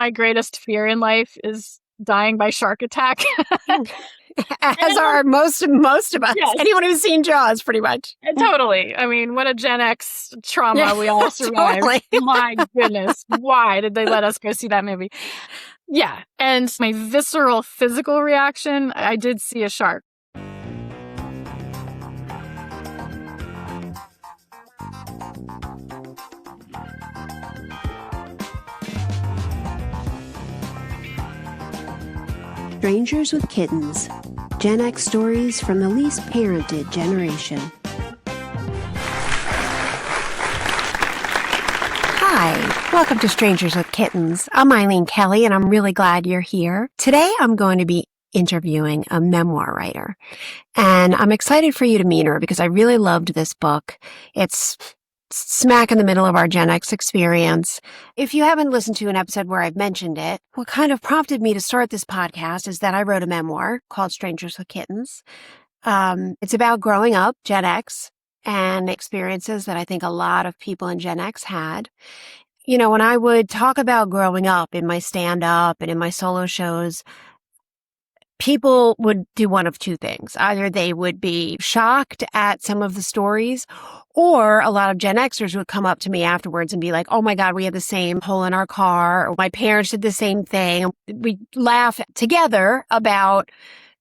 my greatest fear in life is dying by shark attack. As are most of us. Yes. Anyone who's seen Jaws, pretty much. Totally. I mean, what a Gen X trauma we all survived. Totally. My goodness. Why did they let us go see that movie? Yeah. And my visceral physical reaction, I did see a shark. Strangers with Kittens. Gen X stories from the least parented generation. Hi, welcome to Strangers with Kittens. I'm Eileen Kelly, and I'm really glad you're here. Today, I'm going to be interviewing a memoir writer, and I'm excited for you to meet her because I really loved this book. It's smack in the middle of our Gen X experience. If you haven't listened to an episode where I've mentioned it, what kind of prompted me to start this podcast is that I wrote a memoir called Strangers with Kittens. It's about growing up, Gen X, and experiences that I think a lot of people in Gen X had. You know, when I would talk about growing up in my stand-up and in my solo shows, people would do one of two things. Either they would be shocked at some of the stories, or a lot of Gen Xers would come up to me afterwards and be like, oh my God, we had the same hole in our car, or my parents did the same thing. We laugh together about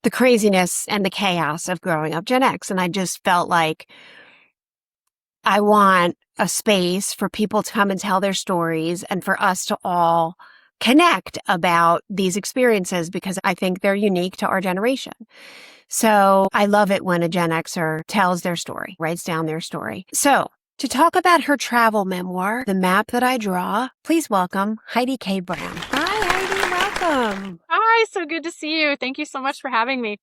the craziness and the chaos of growing up Gen X. And I just felt like I want a space for people to come and tell their stories and for us to all connect about these experiences because I think they're unique to our generation. So I love it when a Gen Xer tells their story, writes down their story. So to talk about her travel memoir, The Map That I Draw, please welcome Heidi K. Brown. Hi, Heidi. Welcome. Hi, so good to see you. Thank you so much for having me.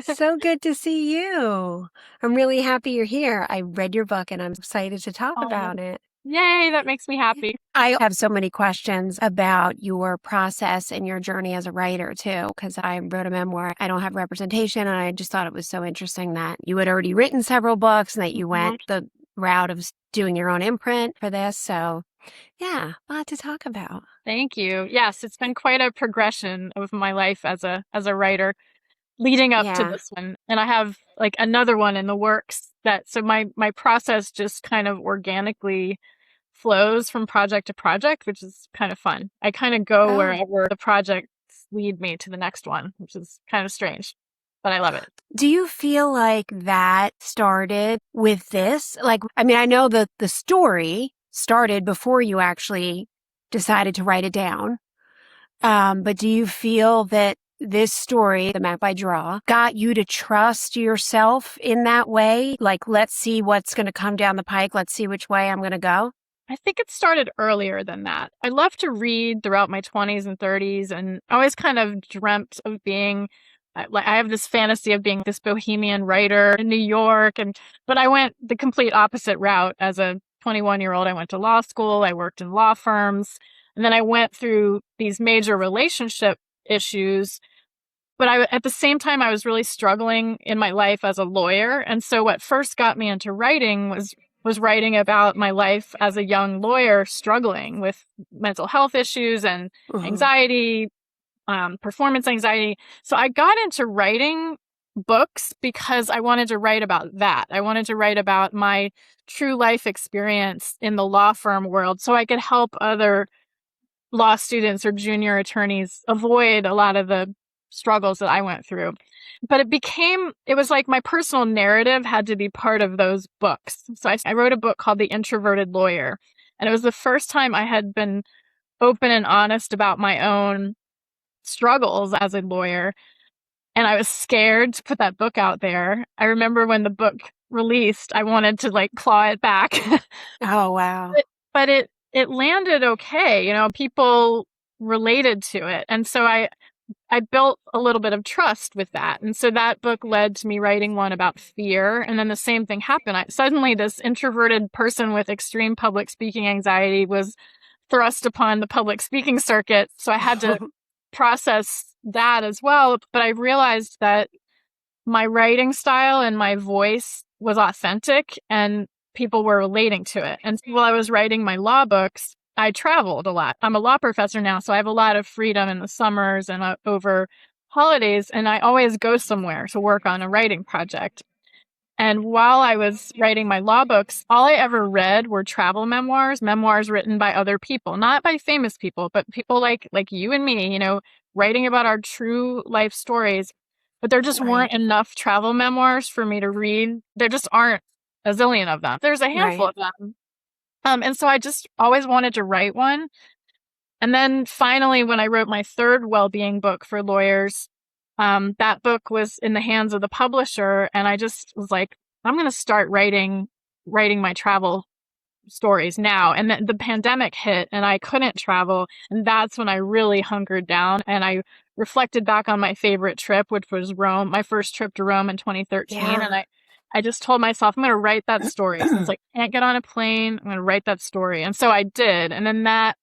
So good to see you. I'm really happy you're here. I read your book and I'm excited to talk about it. Yay, that makes me happy. I have so many questions about your process and your journey as a writer, too, because I wrote a memoir. I don't have representation, and I just thought it was so interesting that you had already written several books and that you went the route of doing your own imprint for this. So, yeah, a lot to talk about. Thank you. Yes, it's been quite a progression of my life as a writer leading up to this one. And I have like another one in the works so my process just kind of organically flows from project to project, which is kind of fun. I kind of go wherever the projects lead me to the next one, which is kind of strange, but I love it. Do you feel like that started with this? Like, I mean, I know that the story started before you actually decided to write it down. But do you feel that this story, The Map I Draw, got you to trust yourself in that way? Like, let's see what's going to come down the pike. Let's see which way I'm going to go. I think it started earlier than that. I loved to read throughout my 20s and 30s, and I always kind of dreamt of being, I have this fantasy of being this bohemian writer in New York, but I went the complete opposite route. As a 21-year-old, I went to law school, I worked in law firms, and then I went through these major relationship issues. But at the same time, I was really struggling in my life as a lawyer. And so what first got me into writing was writing about my life as a young lawyer struggling with mental health issues and anxiety, performance anxiety. So I got into writing books because I wanted to write about that. I wanted to write about my true life experience in the law firm world so I could help other law students or junior attorneys avoid a lot of the struggles that I went through. But it was like my personal narrative had to be part of those books. So I wrote a book called The Introverted Lawyer. And it was the first time I had been open and honest about my own struggles as a lawyer. And I was scared to put that book out there. I remember when the book released, I wanted to like claw it back. Oh, wow. But it landed okay. You know, people related to it. And so I built a little bit of trust with that. And so that book led to me writing one about fear. And then the same thing happened. Suddenly this introverted person with extreme public speaking anxiety was thrust upon the public speaking circuit. So I had to process that as well. But I realized that my writing style and my voice was authentic and people were relating to it. And while I was writing my law books, I traveled a lot. I'm a law professor now, so I have a lot of freedom in the summers and over holidays, and I always go somewhere to work on a writing project. And while I was writing my law books, all I ever read were travel memoirs, memoirs written by other people, not by famous people, but people like you and me, writing about our true life stories. But there just Right. weren't enough travel memoirs for me to read. There just aren't a zillion of them. There's a handful Right. of them. And so I just always wanted to write one. And then finally, when I wrote my third well-being book for lawyers, that book was in the hands of the publisher, and I just was like, I'm going to start writing my travel stories now. And then the pandemic hit, and I couldn't travel, and that's when I really hunkered down, and I reflected back on my favorite trip, which was Rome, my first trip to Rome in 2013, and Yeah. I just told myself, I'm going to write that story. Since I can't get on a plane, I'm going to write that story. And so I did. And then that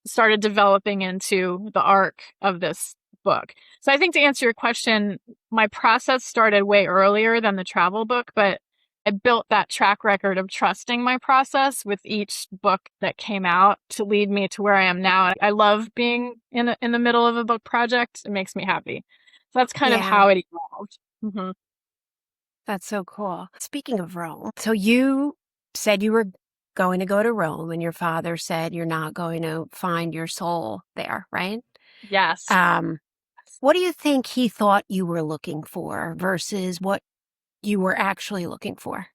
started developing into the arc of this book. So I think to answer your question, my process started way earlier than the travel book, but I built that track record of trusting my process with each book that came out to lead me to where I am now. I love being in the middle of a book project. It makes me happy. So that's kind of Yeah. how it evolved. Mm-hmm. That's so cool. Speaking of Rome, so you said you were going to go to Rome, and your father said you're not going to find your soul there, right? Yes. What do you think he thought you were looking for versus what you were actually looking for?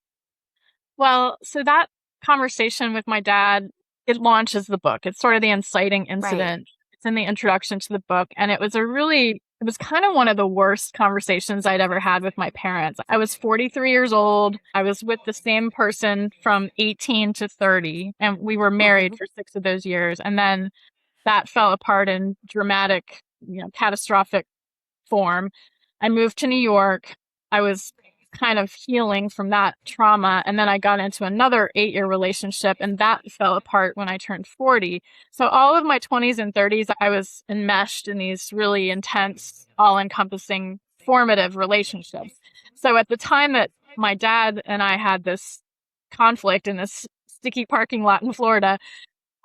Well, so that conversation with my dad, it launches the book. It's sort of the inciting Right. incident. It's in the introduction to the book. And it was kind of one of the worst conversations I'd ever had with my parents. I was 43 years old. I was with the same person from 18 to 30, and we were married Hmm. for 6 of those years. And then that fell apart in dramatic, catastrophic form. I moved to New York. I was kind of healing from that trauma. And then I got into another 8-year relationship, and that fell apart when I turned 40. So all of my 20s and 30s, I was enmeshed in these really intense, all encompassing, formative relationships. So at the time that my dad and I had this conflict in this sticky parking lot in Florida,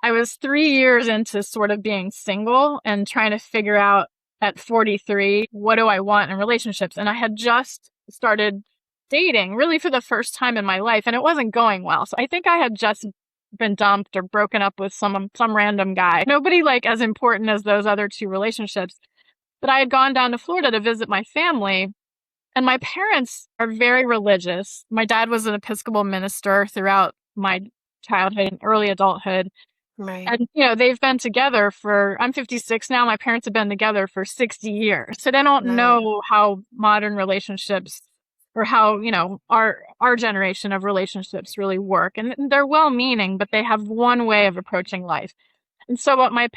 I was 3 years into sort of being single and trying to figure out at 43, what do I want in relationships? And I had just started dating really for the first time in my life, and it wasn't going well. So I think I had just been dumped or broken up with some random guy. Nobody like as important as those other two relationships. But I had gone down to Florida to visit my family, and my parents are very religious. My dad was an Episcopal minister throughout my childhood and early adulthood. Right. And, they've been together I'm 56 now. My parents have been together for 60 years. So they don't Right. know how modern relationships or how, our generation of relationships really work. And they're well-meaning, but they have one way of approaching life. And so what my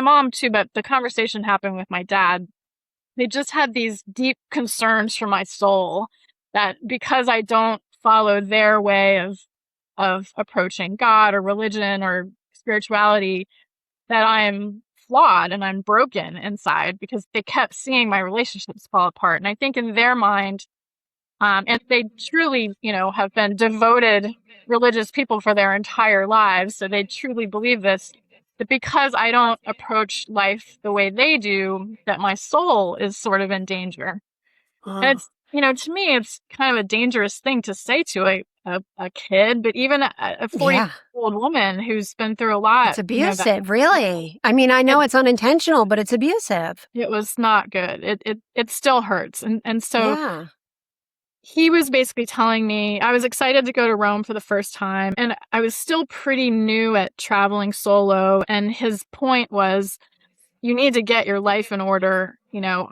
mom too, but the conversation happened with my dad. They just had these deep concerns for my soul that because I don't follow their way of approaching God or religion or spirituality, that I'm flawed and I'm broken inside, because they kept seeing my relationships fall apart. And I think in their mind, and they truly, have been devoted religious people for their entire lives. So they truly believe this, that because I don't approach life the way they do, that my soul is sort of in danger. And Oh, it's, to me, it's kind of a dangerous thing to say to a kid, but even a 40 yeah. year old woman who's been through a It's lot, that abusive, really. I mean, I it, know it's unintentional, but it's abusive. it was not good. It still hurts. And so Yeah. he was basically telling me, I was excited to go to Rome for the first time, and I was still pretty new at traveling solo. And his point was, you need to get your life in order,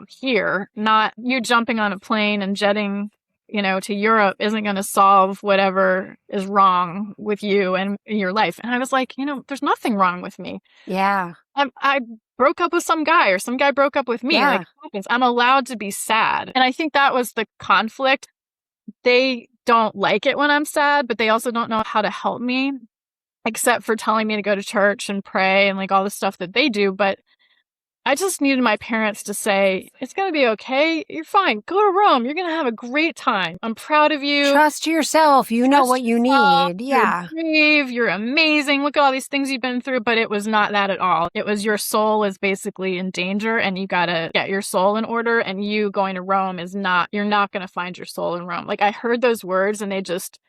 here, not you jumping on a plane and jetting, to Europe isn't going to solve whatever is wrong with you and your life. And I was like, there's nothing wrong with me. Yeah. I broke up with some guy, or some guy broke up with me. Yeah. Like, it happens. I'm allowed to be sad. And I think that was the conflict. They don't like it when I'm sad, but they also don't know how to help me, except for telling me to go to church and pray and like all the stuff that they do. But I just needed my parents to say, it's going to be okay. You're fine. Go to Rome. You're going to have a great time. I'm proud of you. Trust yourself. You know Trust what you yourself. need. You're Yeah. brave. You're amazing. Look at all these things you've been through. But it was not that at all. It was your soul is basically in danger and you got to get your soul in order. And you going to Rome is not, you're not going to find your soul in Rome. Like I heard those words and they just,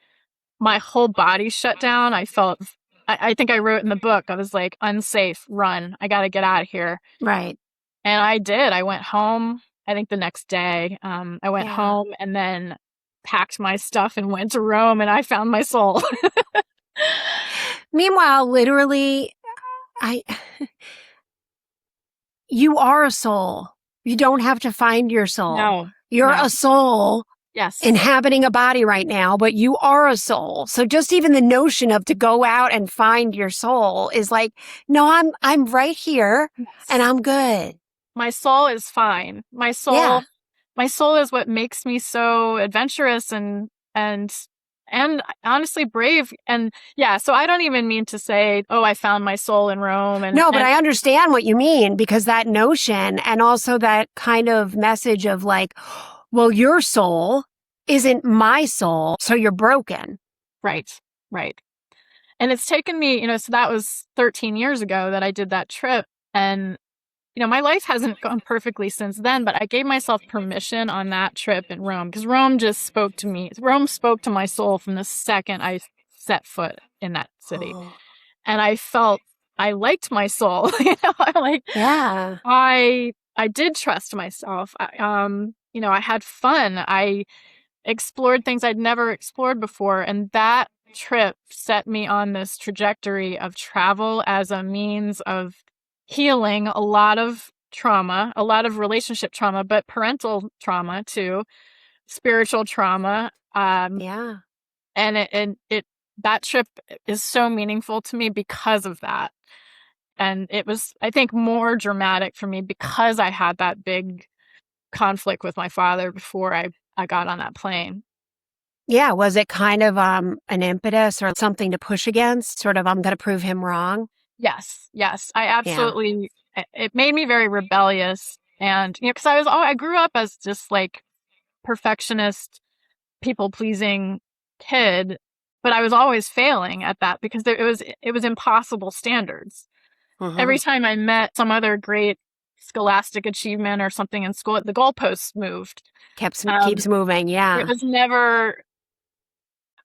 my whole body shut down. I felt, I think I wrote in the book, I was like, unsafe, run. I got to get out of here. Right. And I did. I went home, I think the next day. I went Yeah. home and then packed my stuff and went to Rome and I found my soul. Meanwhile, literally, you are a soul. You don't have to find your soul. No. You're No. a soul Yes. inhabiting a body right now, but you are a soul. So just even the notion of to go out and find your soul is like, no, I'm right here Yes. and I'm good. My soul is fine. My soul is what makes me so adventurous and honestly brave. And yeah, so I don't even mean to say, oh, I found my soul in Rome. No, but I understand what you mean because that notion and also that kind of message of like, well, your soul isn't my soul, so you're broken. Right. And it's taken me, so that was 13 years ago that I did that trip. And my life hasn't gone perfectly since then, but I gave myself permission on that trip in Rome because Rome just spoke to me. Rome spoke to my soul from the second I set foot in that city. Oh. And I felt I liked my soul. Yeah. I did trust myself. I had fun. I explored things I'd never explored before. And that trip set me on this trajectory of travel as a means of healing a lot of trauma, a lot of relationship trauma, but parental trauma too, spiritual trauma. Yeah. And that trip is so meaningful to me because of that. And it was, I think, more dramatic for me because I had that big conflict with my father before I got on that plane. Yeah. Was it kind of an impetus or something to push against? Sort of, I'm going to prove him wrong. Yes. I absolutely, it made me very rebellious. And, because I grew up as just like perfectionist, people pleasing kid, but I was always failing at that because it was impossible standards. Mm-hmm. Every time I met some other great scholastic achievement or something in school, the goalposts moved. Keeps moving. Yeah. It was never,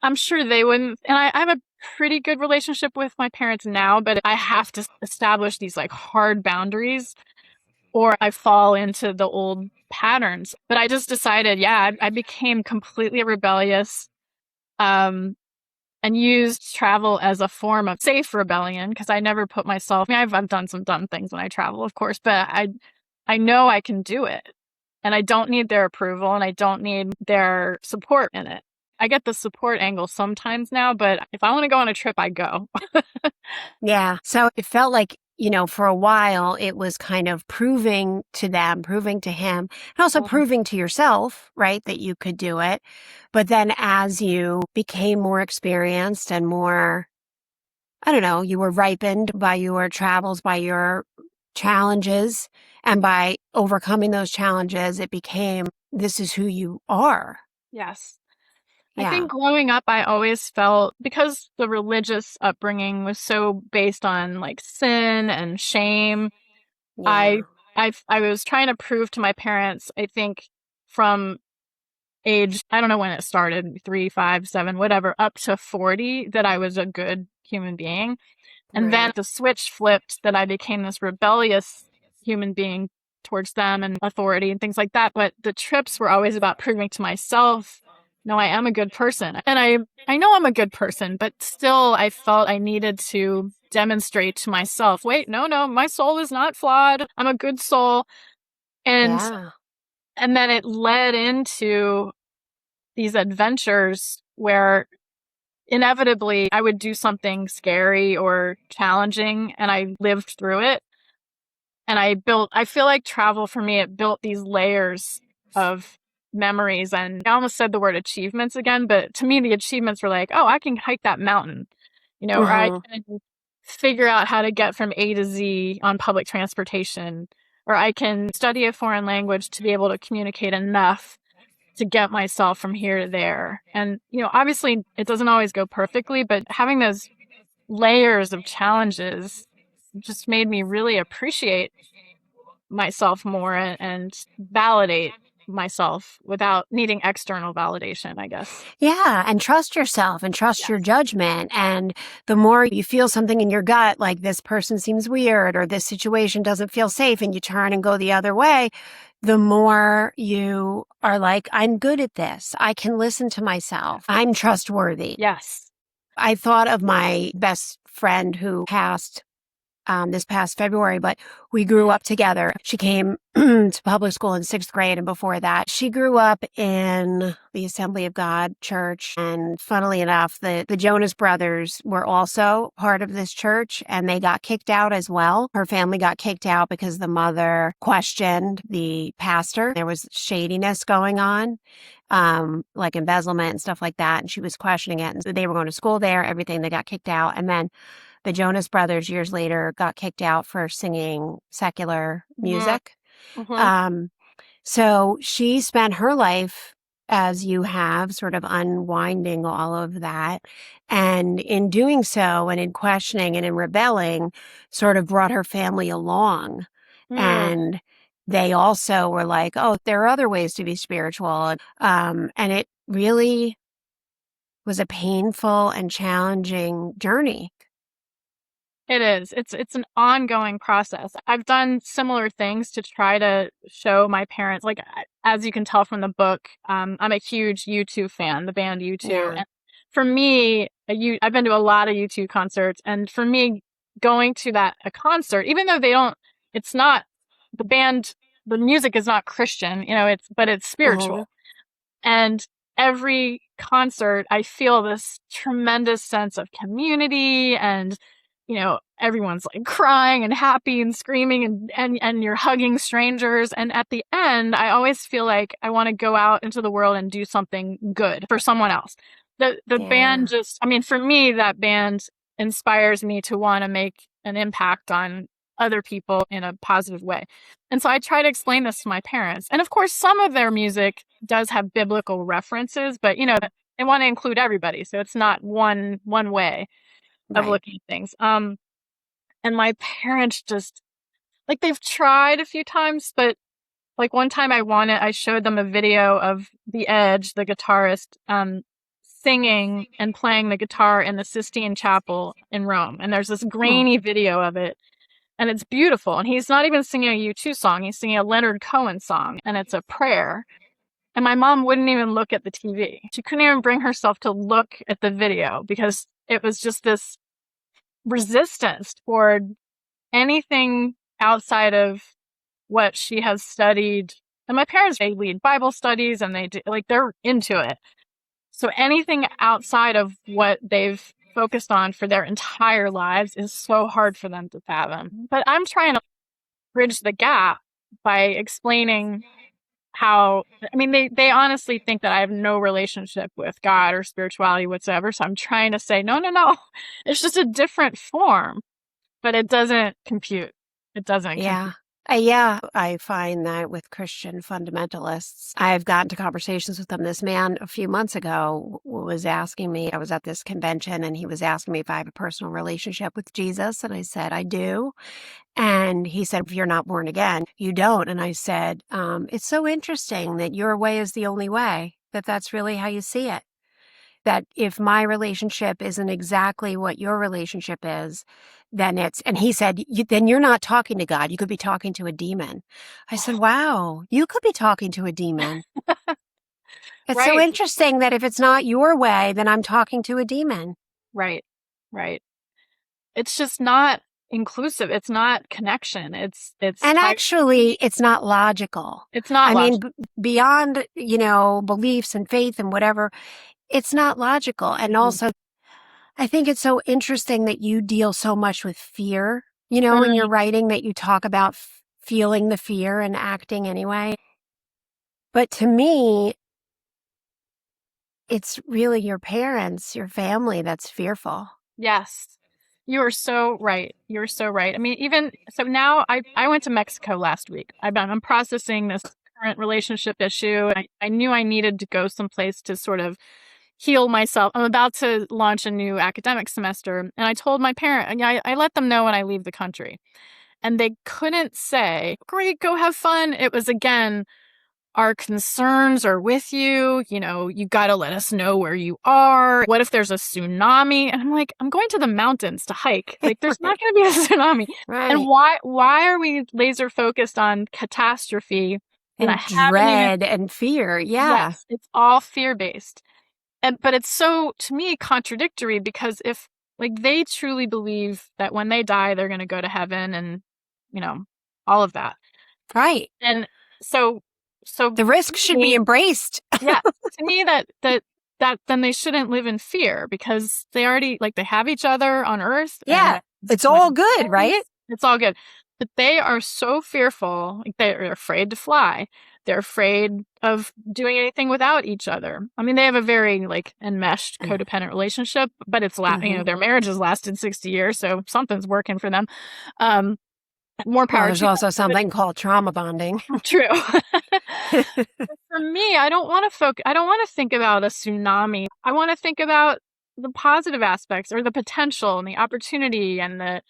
I'm sure they wouldn't. And I have a pretty good relationship with my parents now, but I have to establish these like hard boundaries or I fall into the old patterns. But I just decided, I became completely rebellious and used travel as a form of safe rebellion because I never put myself, I've done some dumb things when I travel, of course, but I know I can do it and I don't need their approval and I don't need their support in it. I get the support angle sometimes now, but if I want to go on a trip, I go. Yeah. So it felt like, for a while, it was kind of proving to them, proving to him, and also proving to yourself, right, that you could do it. But then as you became more experienced and more, I don't know, you were ripened by your travels, by your challenges, and by overcoming those challenges, it became, this is who you are. Yes. Yeah. I think growing up, I always felt because the religious upbringing was so based on like sin and shame. Yeah. I was trying to prove to my parents, I think from age, I don't know when it started, 3, 5, 7, whatever, up to 40, that I was a good human being. And then the switch flipped that I became this rebellious human being towards them and authority and things like that. But the trips were always about proving to myself, no, I am a good person. And I know I'm a good person, but still I felt I needed to demonstrate to myself, wait, no, my soul is not flawed. I'm a good soul. And then it led into these adventures where inevitably I would do something scary or challenging and I lived through it. And I feel like travel for me, it built these layers of memories. And I almost said the word achievements again, but to me, the achievements were like, oh, I can hike that mountain, or I can figure out how to get from A to Z on public transportation, or I can study a foreign language to be able to communicate enough to get myself from here to there. And, obviously it doesn't always go perfectly, but having those layers of challenges just made me really appreciate myself more and validate myself without needing external validation, I guess. Yeah, and trust yourself and trust your Yes. judgment. And the more you feel something in your gut, like this person seems weird or this situation doesn't feel safe, and you turn and go the other way, the more you are like, I'm good at this. I can listen to myself. I'm trustworthy. Yes. I thought of my best friend who passed this past February, but we grew up together. She came to public school in 6th grade, and before that, she grew up in the Assembly of God church. And funnily enough, the Jonas Brothers were also part of this church, and they got kicked out as well. Her family got kicked out because the mother questioned the pastor. There was shadiness going on, like embezzlement and stuff like that, and she was questioning it. And so they were going to school there, everything. They got kicked out, and then the Jonas Brothers years later got kicked out for singing secular music. Mm-hmm. So she spent her life, as you have, sort of unwinding all of that. And in doing so, and in questioning and in rebelling, sort of brought her family along. Mm. And they also were like, oh, there are other ways to be spiritual. And it really was a painful and challenging journey. It is. It's an ongoing process. I've done similar things to try to show my parents, like, as you can tell from the book, I'm a huge U2 fan, the band U2. Yeah. And for me, I've been to a lot of U2 concerts, and for me, going to a concert, even though it's not the band, the music is not Christian, but it's Uh-huh. spiritual. And every concert, I feel this tremendous sense of community, and, everyone's like crying and happy and screaming, and you're hugging strangers. And at the end, I always feel like I want to go out into the world and do something good for someone else. The band Yeah. just, I mean, for me, that band inspires me to want to make an impact on other people in a positive way. And so I try to explain this to my parents. And of course, some of their music does have biblical references, but they want to include everybody. So it's not one way of Right. looking at things. And my parents just, like, they've tried a few times, but like one time I showed them a video of The Edge, the guitarist, singing and playing the guitar in the Sistine Chapel in Rome. And there's this Oh, grainy video of it, and it's beautiful. And he's not even singing a U2 song. He's singing a Leonard Cohen song, and it's a prayer. And my mom wouldn't even look at the TV. She couldn't even bring herself to look at the video because it was just this resistance toward anything outside of what she has studied. And my parents, they lead Bible studies, and they're into it. So anything outside of what they've focused on for their entire lives is so hard for them to fathom. But I'm trying to bridge the gap by explaining how, I mean, they honestly think that I have no relationship with God or spirituality whatsoever. So I'm trying to say, no, no, no. It's just a different form, but it doesn't compute. It doesn't yeah. compute. Yeah, I find that with Christian fundamentalists, I've gotten to conversations with them. This man a few months ago was asking me, I was at this convention, and he was asking me if I have a personal relationship with Jesus. And I said, I do. And he said, if you're not born again, you don't. And I said, it's so interesting that your way is the only way, that's really how you see it. That if my relationship isn't exactly what your relationship is, then and he said, then you're not talking to God. You could be talking to a demon. I said, wow, you could be talking to a demon. It's so Right, interesting that if it's not your way, then I'm talking to a demon. right, right. It's just not inclusive. It's not connection. It's And actually, it's not logical. it's not I mean, logical. beyond, beliefs and faith and whatever, it's not logical. And also, I think it's so interesting that you deal so much with fear, in your Mhm. writing, that you talk about feeling the fear and acting anyway. But to me, it's really your parents, your family that's fearful. Yes. You are so right. You're so right. I mean, even so now I went to Mexico last week. I'm processing this current relationship issue. I knew I needed to go someplace to sort of heal myself. I'm about to launch a new academic semester. And I told my parent, I let them know when I leave the country. And they couldn't say, great, go have fun. It was again, our concerns are with you. You know, you got to let us know where you are. What if there's a tsunami? And I'm like, I'm going to the mountains to hike. Like, there's not going to be a tsunami. And Right. why are we laser focused on catastrophe? And I And haven't even, dread and fear. Yeah. yes, it's all fear based. But it's so, to me, contradictory because if, like, they truly believe that when they die, they're going to go to heaven and, you know, all of that. Right. And so, The risk to should be me, embraced. yeah, to me that then they shouldn't live in fear because they already like they have each other on Earth Yeah. and It's my all good, right? friends, it's all good. But they are so fearful, like they're afraid to fly. They're afraid of doing anything without each other. I mean, they have a very like enmeshed codependent relationship, but it's Mm-hmm. their marriage has lasted 60 years, so something's working for them. Um, more Well, power there's to them. also But something called trauma bonding. true. For me, I don't want to I don't want to think about a tsunami. I want to think about the positive aspects or the potential and the opportunity and the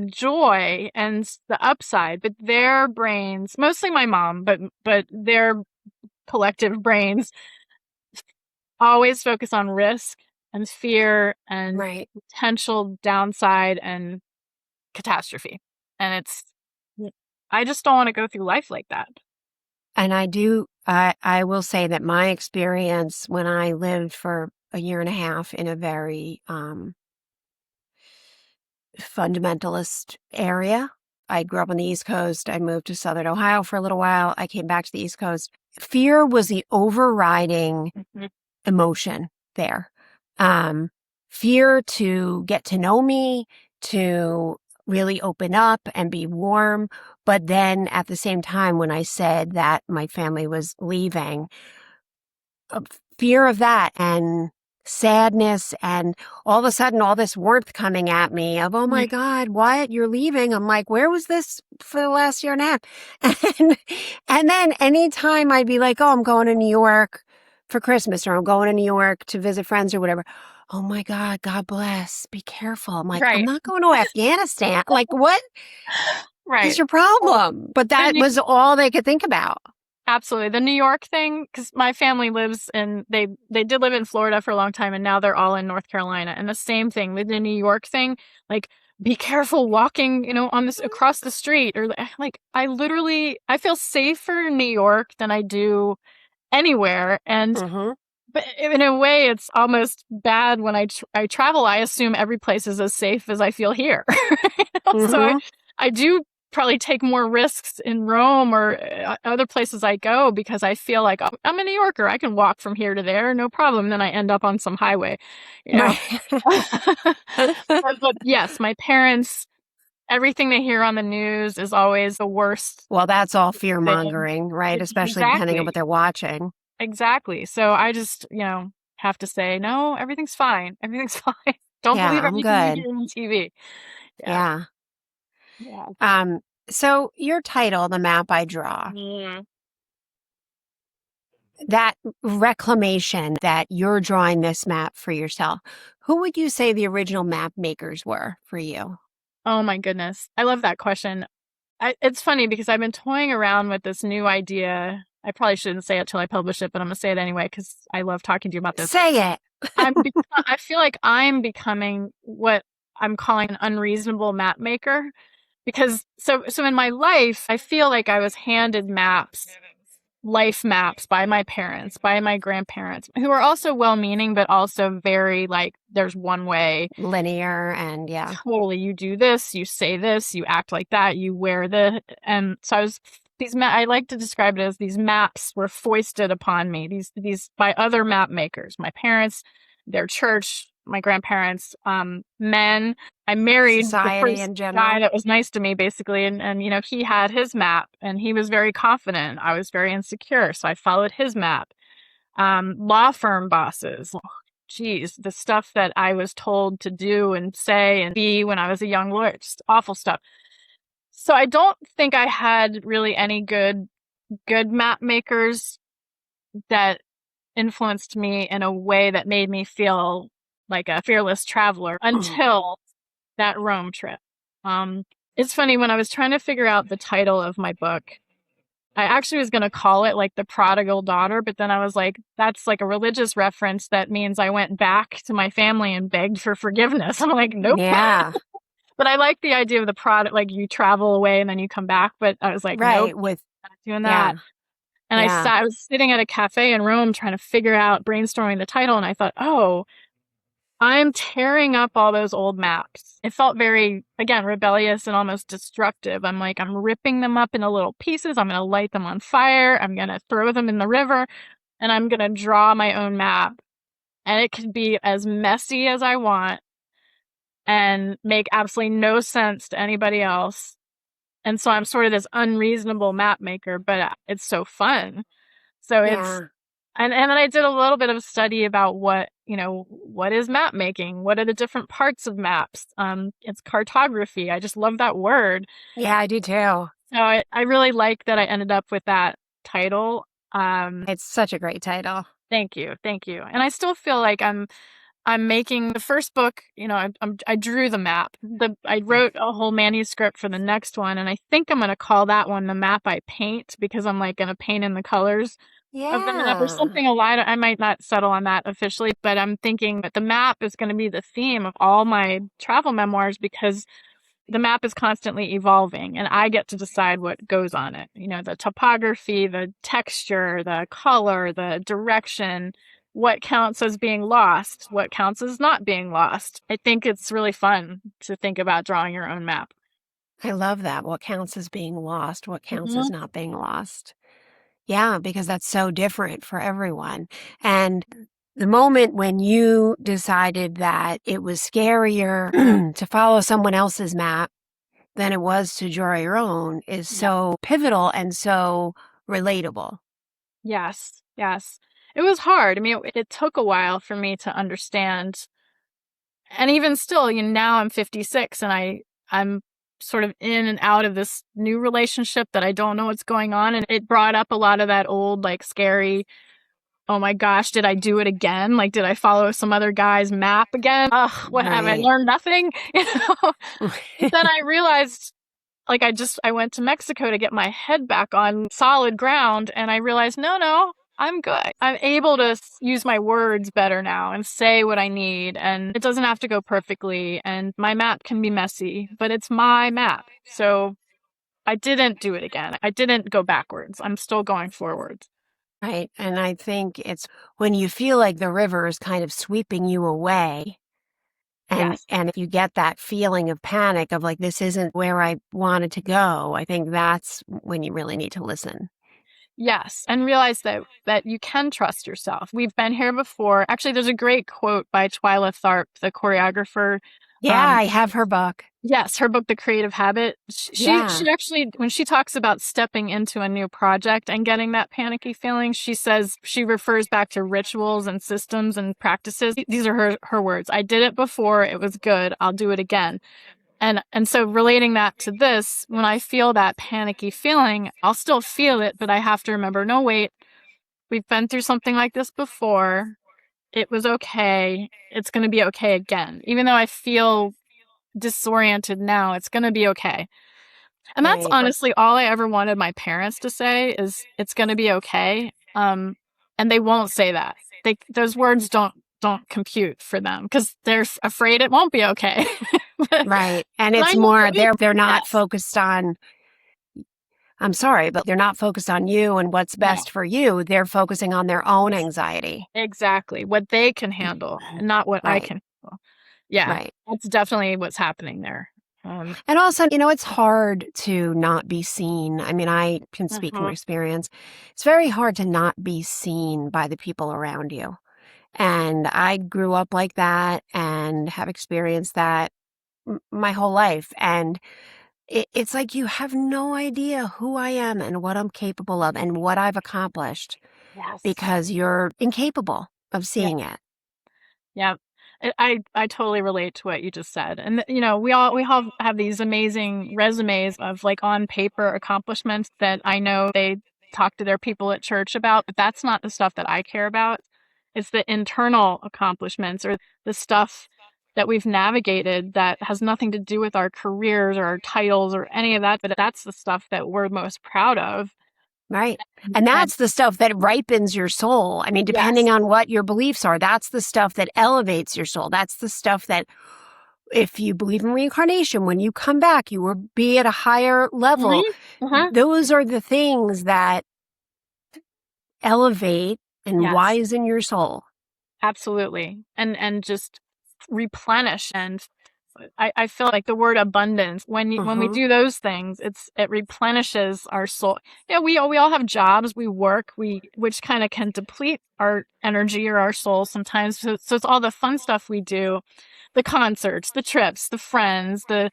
joy and the upside. But their brains, mostly my mom, but their collective brains always focus on risk and fear and Right. potential downside and catastrophe. And I just don't want to go through life like that. And I will say that my experience when I lived for a year and a half in a very fundamentalist area. I grew up on the East Coast. I moved to Southern Ohio for a little while. I came back to the East Coast. Fear was the overriding Mhm. emotion there. Um, Fear to get to know me, to really open up and be warm. But then at the same time, when I said that my family was leaving, a fear of that and sadness and all of a sudden all this warmth coming at me of, oh my Right. God, Wyatt, you're leaving. I'm like, where was this for the last year and a half? And then anytime I'd be like, oh, I'm going to New York for Christmas or I'm going to New York to visit friends or whatever. Oh my God, God bless. Be careful. I'm like, I'm Right. not going to Afghanistan. Like, what is Right. your problem? But The that New- was all they could think about. Absolutely. The New York thing, because my family lives in, they did live in Florida for a long time and now they're all in North Carolina. And the same thing with the New York thing, like, be careful walking, on this across the street or like, I feel safer in New York than I do anywhere. And, Mm-hmm. but in a way, it's almost bad when I travel. I assume every place is as safe as I feel here. So Mm-hmm. I do probably take more risks in Rome or other places I go because I feel like I'm a New Yorker. I can walk from here to there, no problem. Then I end up on some highway, you know. Right. But yes, my parents, everything they hear on the news is always the worst Well, that's all fear thing. mongering, right? Especially depending on Exactly. what they're watching. Exactly. So I just, have to say, no, everything's fine. Everything's fine. Don't Yeah, believe I'm everything you good. hear on TV. Yeah. Yeah. Yeah. Um, so your title, The Map I Draw, Mm. that reclamation that you're drawing this map for yourself, who would you say the original map makers were for you? Oh my goodness. I love that question. It's funny because I've been toying around with this new idea. I probably shouldn't say it till I publish it, but I'm gonna say it anyway because I love talking to you about this. Say it. I feel like I'm becoming what I'm calling an unreasonable map maker because so in my life, I feel like I was handed life maps by my parents, by my grandparents, who are also well-meaning, but also very like, there's one way. Linear and yeah. Totally, you do this, you say this, you act like that, you wear and so I like to describe it as these maps were foisted upon me, these by other map makers, my parents, their church, my grandparents, men. I married the Society first in guy general. that was nice to me, basically, and he had his map, and he was very confident. I was very insecure, so I followed his map. Law firm bosses. geez, the stuff that I was told to do and say and be when I was a young lawyer, just awful stuff. So I don't think I had really any good map makers that influenced me in a way that made me feel like a fearless traveler until that Rome trip. Um, it's funny, when I was trying to figure out the title of my book, I actually was going to call it like The Prodigal Daughter, but then I was like, that's like a religious reference that means I went back to my family and begged for forgiveness. I'm like, nope. Yeah. But I like the idea of the product, like you travel away and then you come back. But I was like, nope, Right. With, not doing yeah. that. And Yeah. I was sitting at a cafe in Rome trying to figure out, brainstorming the title. And I thought, oh, I'm tearing up all those old maps. It felt very, again, rebellious and almost destructive. I'm like, I'm ripping them up into little pieces. I'm going to light them on fire. I'm going to throw them in the river, and I'm going to draw my own map. And it can be as messy as I want and make absolutely no sense to anybody else. And so I'm sort of this unreasonable map maker, but it's so fun. So it's, Yeah. and then I did a little bit of study about what is map making? What are the different parts of maps? It's cartography. I just love that word. Yeah, I do too. So I really like that I ended up with that title. It's such a great title. Thank you. Thank you. And I still feel like I'm making the first book, I drew the map. I wrote a whole manuscript for the next one, and I think I'm going to call that one The Map I Paint, because I'm like going to paint in the colors of the map or Yeah. something. I might not settle on that officially, but I'm thinking that the map is going to be the theme of all my travel memoirs, because the map is constantly evolving and I get to decide what goes on it. The topography, the texture, the color, the direction, what counts as being lost, what counts as not being lost. I think it's really fun to think about drawing your own map. I love that. What counts as being lost? What counts as Mm-hmm. not being lost? Yeah, because that's so different for everyone. And the moment when you decided that it was scarier to follow someone else's map than it was to draw your own is Yeah. so pivotal and so relatable. Yes. Yes. It was hard. I mean, it took a while for me to understand. And even still, now I'm 56 and I'm sort of in and out of this new relationship that I don't know what's going on. And it brought up a lot of that old, like, scary, oh my gosh, did I do it again? Like, did I follow some other guy's map again? Ugh, what have I Right. learned? Nothing. But then I realized, like, I went to Mexico to get my head back on solid ground, and I realized, no, I'm good. I'm able to use my words better now and say what I need, and it doesn't have to go perfectly, and my map can be messy, but it's my map. So I didn't do it again. I didn't go backwards. I'm still going forwards. Right. And I think it's when you feel like the river is kind of sweeping you away Yes. and if you get that feeling of panic of like, this isn't where I wanted to go, I think that's when you really need to listen. Yes, and realize that you can trust yourself. We've been here before. Actually, there's a great quote by Twyla Tharp, the choreographer. Yeah, Um, I have her book. yes, her book, The Creative Habit. Yeah. She actually, when she talks about stepping into a new project and getting that panicky feeling, she says she refers back to rituals and systems and practices. These are her words. I did it before. It was good. I'll do it again. And so relating that to this, when I feel that panicky feeling, I'll still feel it, but I have to remember, no, wait, we've been through something like this before. It was okay. It's going to be okay again. Even though I feel disoriented now, it's going to be okay. And that's Right. honestly all I ever wanted my parents to say is it's going to be okay. And they won't say that. Those words don't compute for them because they're afraid it won't be okay. But Right. And I it's know more it, they're not yes, focused on I'm sorry, but they're not focused on you and what's no, best for you. They're focusing on their own anxiety. exactly what they can handle and not what I Right. can handle. Yeah, Right. that's definitely what's happening there. Um, And also, it's hard to not be seen. I mean, I can speak from mhm. experience. It's very hard to not be seen by the people around you. And I grew up like that and have experienced that my whole life. And it's like you have no idea who I am and what I'm capable of and what I've accomplished Yes. because you're incapable of Yeah. seeing it. Yeah. I totally relate to what you just said. And you know, we all have these amazing resumes of like on paper accomplishments that I know they talk to their people at church about, but that's not the stuff that I care about. It's the internal accomplishments or the stuff that we've navigated that has nothing to do with our careers or our titles or any of that, but that's the stuff that we're most proud of. Right. And And that's the stuff that ripens your soul. I mean, depending yes. on what your beliefs are, that's the stuff that elevates your soul. That's the stuff that, if you believe in reincarnation, when you come back, you will be at a higher level. Hmm. Those are the things that elevate and Yes. wisen your soul. Absolutely. And just replenish. And I feel like the word abundance, when we Mm-hmm. do those things, it replenishes our soul. Yeah, we all have jobs, we work, which kind of can deplete our energy or our soul sometimes. So it's all the fun stuff we do, the concerts, the trips, the friends, the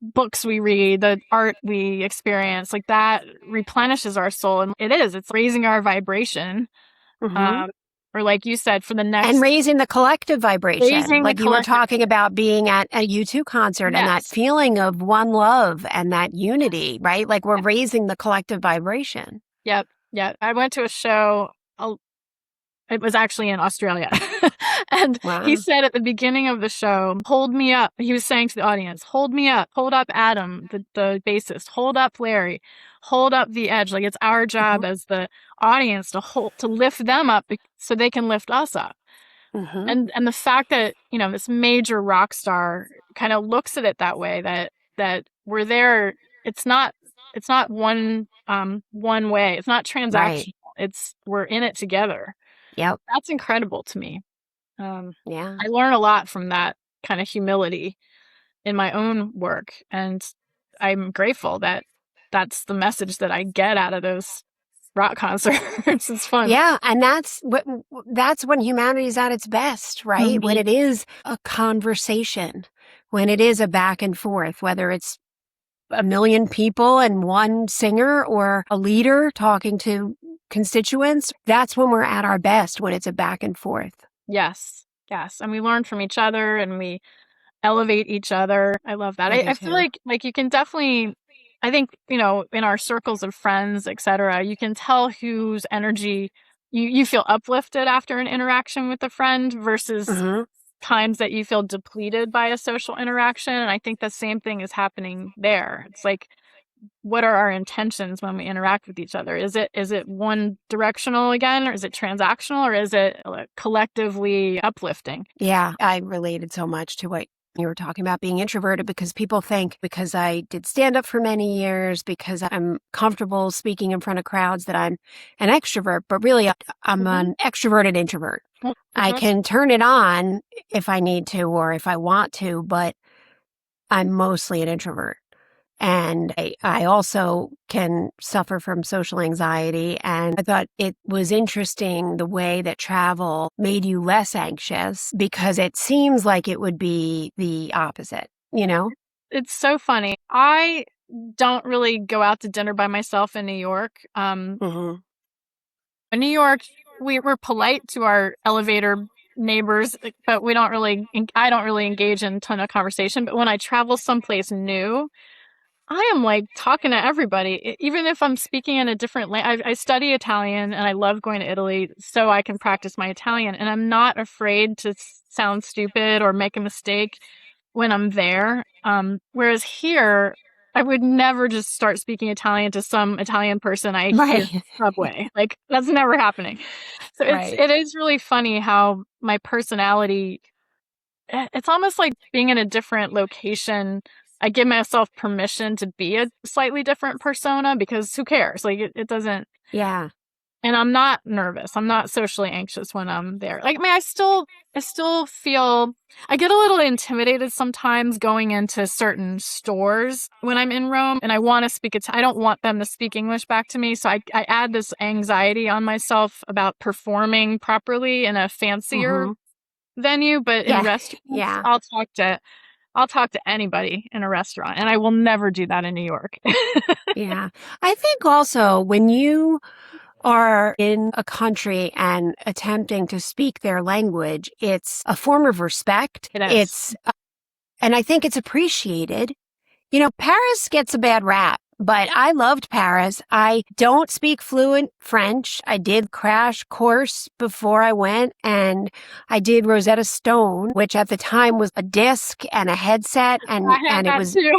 books we read, the art we experience, like that replenishes our soul. And it's raising our vibration. Mm-hmm. Um, or like you said, for the And next, raising the collective vibration. raising the Like you were collective. talking about being at a U2 concert and that Yes. feeling of one love and that Yes. unity, right? Like we're Yes. raising the collective vibration. Yep. Yeah. I went to a show. It was actually in Australia. And he Wow. said at the beginning of the show, hold me up. He was saying to the audience, hold me up, hold up Adam, the bassist, hold up Larry, hold up the edge. Like it's our Mm-hmm. job as the audience to lift them up so they can lift us up. Mm-hmm. And the fact that, you know, this major rock star kind of looks at it that way, that we're there, it's not one way. It's not Right. transactional. We're in it together. Yep. That's incredible to me. Yeah. I learn a lot from that kind of humility in my own work, and I'm grateful that that's the message that I get out of those rock concerts. It's fun. Yeah, and that's when humanity is at its best, right? When Mhm. it is a conversation, when it is a back and forth, whether it's a million people and one singer or a leader talking to constituents, that's when we're at our best, when it's a back and forth. Yes. Yes. And we learn from each other and we elevate each other. I love that. I do I feel too. like you can definitely, I think, you know, in our circles of friends, etc., you can tell whose energy you feel uplifted after an interaction with a friend versus Hmm. times that you feel depleted by a social interaction. And I think the same thing is happening there. It's like, what are our intentions when we interact with each other? Is it one directional again, or is it transactional, or is it collectively uplifting? Yeah, I related so much to what you were talking about being introverted because people think because I did stand up for many years, because I'm comfortable speaking in front of crowds that I'm an extrovert, but really I'm Hmm. an extroverted introvert. I Hmm. can turn it on if I need to or if I want to, but I'm mostly an introvert. And I also can suffer from social anxiety. And I thought it was interesting the way that travel made you less anxious because it seems like it would be the opposite, you know? It's so funny. I don't really go out to dinner by myself in New York. Hmm. In New York, we're polite to our elevator neighbors, but I don't really engage in a ton of conversation. But when I travel someplace new, I am like talking to everybody, even if I'm speaking in a different language. I study Italian and I love going to Italy so I can practice my Italian. And I'm not afraid to sound stupid or make a mistake when I'm there. Whereas here, I would never just start speaking Italian to some Italian person I hear in Right. the subway. Like that's never happening. So Right. it is really funny how my personality, it's almost like being in a different location. I give myself permission to be a slightly different persona because who cares? Like it doesn't, Yeah. and I'm not nervous. I'm not socially anxious when I'm there. Like, I mean, I still feel, I get a little intimidated sometimes going into certain stores when I'm in Rome and I want to speak it. I don't want them to speak English back to me. So I add this anxiety on myself about performing properly in a fancier Hmm. venue, but in Yeah. restaurants, Yeah. I'll talk to anybody in a restaurant, and I will never do that in New York. Yeah. I think also when you are in a country and attempting to speak their language, it's a form of respect. It is. And I think it's appreciated. You know, Paris gets a bad rap, but I loved Paris. I don't speak fluent French. I did crash course before I went, and I did Rosetta Stone, which at the time was a disc and a headset, I and had it that was, too.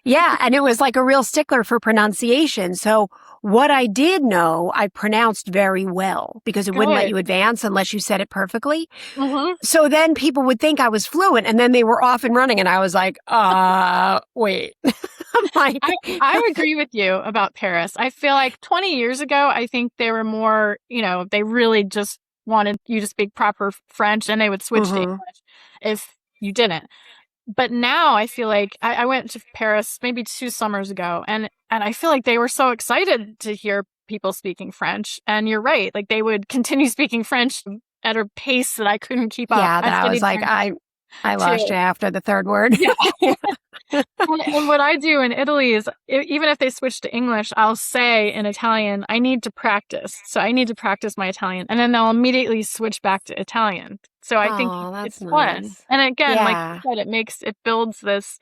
yeah, and it was like a real stickler for pronunciation. So what I did know, I pronounced very well because it wouldn't let Good. you advance unless you said it perfectly. Mm-hmm. So then people would think I was fluent, and then they were off and running, and I was like, wait. I'm like, I agree with you about Paris. I feel like 20 years ago, I think they were more, they really just wanted you to speak proper French and they would switch to English if you didn't. But now I feel like I went to Paris maybe 2 summers ago, and I feel like they were so excited to hear people speaking French. And you're right, like they would continue speaking French at a pace that I couldn't keep up. yeah, that I was like, I lost you after the third word. Yeah. And what I do in Italy is, even if they switch to English, I'll say in Italian, I need to practice. So I need to practice my Italian. And then they'll immediately switch back to Italian. So I think that's it's fun. nice. And again, like Yeah. you said, it builds this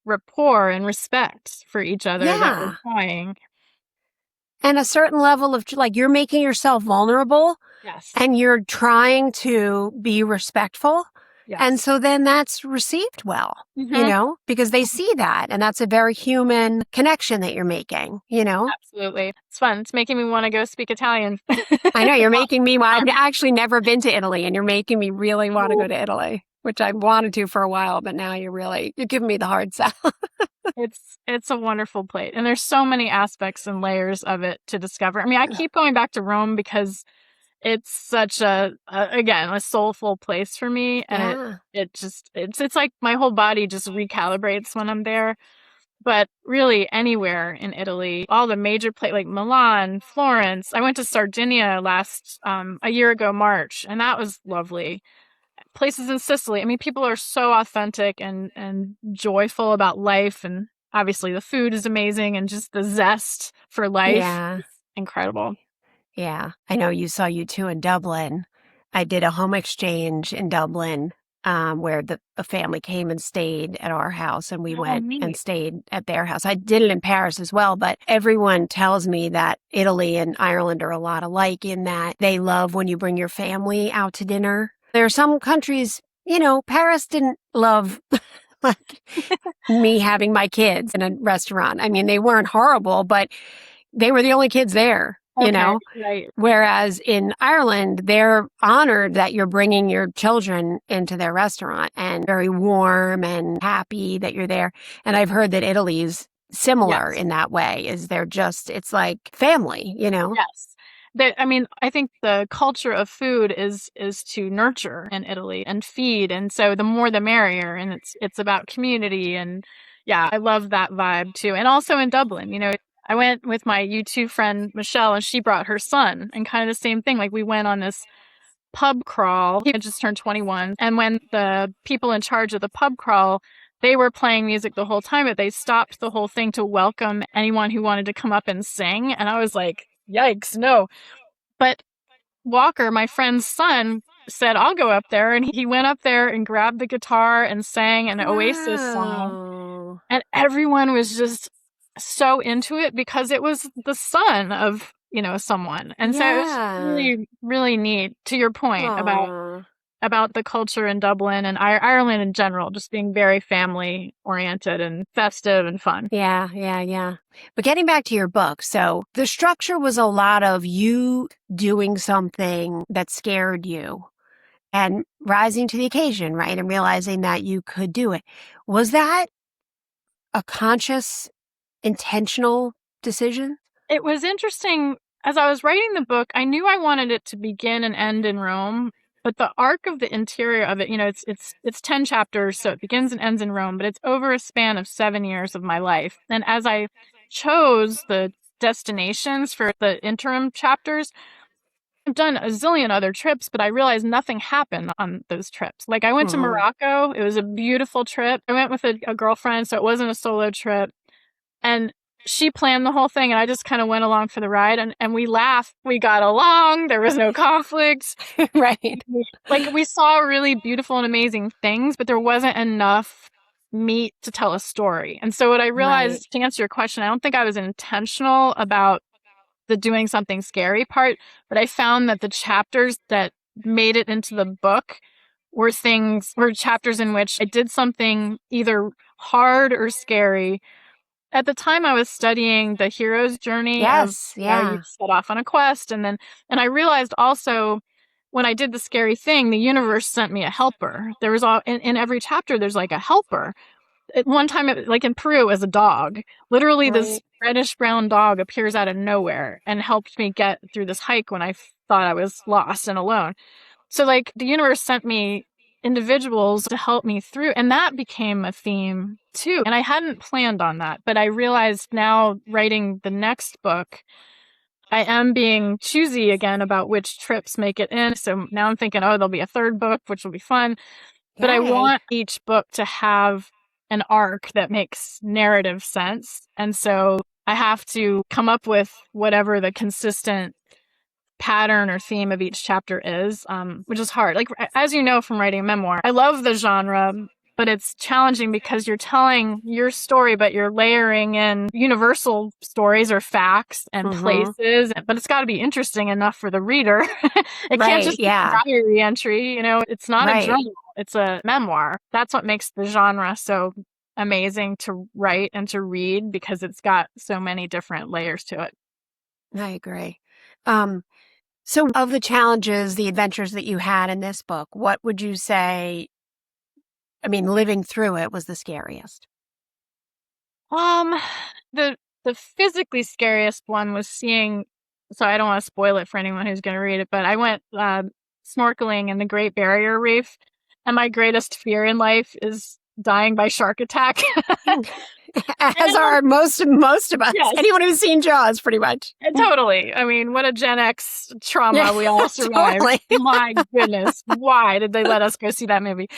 rapport and respect for each other that we're trying. And a certain level of, like, you're making yourself vulnerable. Yes. And you're trying to be respectful. Yes. And so then that's received well, because they see that. And that's a very human connection that you're making, Absolutely. It's fun. It's making me want to go speak Italian. I know, you're making me, I've actually never been to Italy, and you're making me really want to go to Italy, which I wanted to for a while, but now you're giving me the hard sell. It's a wonderful place. And there's so many aspects and layers of it to discover. I mean, I keep going back to Rome because it's such again, a soulful place for me. And it's like my whole body just recalibrates when I'm there. But really anywhere in Italy, all the major places like Milan, Florence. I went to Sardinia a year ago, March, and that was lovely. Places in Sicily. I mean, people are so authentic and joyful about life. And obviously the food is amazing, and just the zest for life is incredible. Yeah. I know you too in Dublin. I did a home exchange in Dublin, where a family came and stayed at our house, and we went and stayed at their house. I did it in Paris as well, but everyone tells me that Italy and Ireland are a lot alike in that they love when you bring your family out to dinner. There are some countries, Paris didn't love like me having my kids in a restaurant. I mean, they weren't horrible, but they were the only kids there. Right. Whereas in Ireland, they're honored that you're bringing your children into their restaurant, and very warm and happy that you're there. And I've heard that Italy's similar in that way. It's like family, Yes. I think the culture of food is to nurture in Italy and feed. And so the more the merrier. And it's about community. And yeah, I love that vibe too. And also in Dublin, I went with my YouTube friend, Michelle, and she brought her son, and kind of the same thing. Like, we went on this pub crawl. He had just turned 21. And when the people in charge of the pub crawl, they were playing music the whole time, but they stopped the whole thing to welcome anyone who wanted to come up and sing. And I was like, yikes, no. But Walker, my friend's son, said, I'll go up there. And he went up there and grabbed the guitar and sang an Oasis song. And everyone was just so into it because it was the son of, someone. And so it was really, really neat, to your point about the culture in Dublin and Ireland in general, just being very family oriented and festive and fun. Yeah. But getting back to your book, so the structure was a lot of you doing something that scared you and rising to the occasion, right? And realizing that you could do it. Was that a conscious, intentional decision? It was interesting. As I was writing the book, I knew I wanted it to begin and end in Rome, but the arc of the interior of it, it's 10 chapters, so it begins and ends in Rome, but it's over a span of 7 years of my life. And as I chose the destinations for the interim chapters, I've done a zillion other trips, but I realized nothing happened on those trips. Like, I went to Morocco. It was a beautiful trip. I went with a girlfriend, so it wasn't a solo trip. And she planned the whole thing and I just kind of went along for the ride, and we laughed. We got along. There was no conflict. Right. Like, we saw really beautiful and amazing things, but there wasn't enough meat to tell a story. And so what I realized, to answer your question, I don't think I was intentional about the doing something scary part, but I found that the chapters that made it into the book were chapters in which I did something either hard or scary. At the time, I was studying the hero's journey of, Yes. you Yeah. set off on a quest, and I realized also when I did the scary thing, the universe sent me a helper. There was in every chapter, there's like a helper. At one time, like in Peru, as a dog, literally this Right. reddish brown dog appears out of nowhere and helped me get through this hike when I thought I was lost and alone. So like the universe sent me individuals to help me through, and that became a theme too. And I hadn't planned on that, but I realized now writing the next book, I am being choosy again about which trips make it in. So now I'm thinking, oh, there'll be a third book, which will be fun. But I Yay. want each book to have an arc that makes narrative sense. And so I have to come up with whatever the consistent pattern or theme of each chapter is, which is hard. Like, as you know from writing a memoir, I love the genre, but it's challenging because you're telling your story, but you're layering in universal stories or facts and places, but it's got to be interesting enough for the reader. It can't Right. just be a Yeah. diary entry, it's not a Right. journal, it's a memoir. That's what makes the genre so amazing to write and to read, because it's got so many different layers to it. I agree. So of the challenges, the adventures that you had in this book, what would you say, I mean, living through it was the scariest? Um, the the physically scariest one was seeing. So I don't want to spoil it for anyone who's going to read it, but I went snorkeling in the Great Barrier Reef, and my greatest fear in life is dying by shark attack. As are most of us. Yes, Anyone who's seen Jaws, pretty much. totally. I mean, what a Gen X Yeah, trauma we all survived. totally. My goodness, why did they let us go see that movie?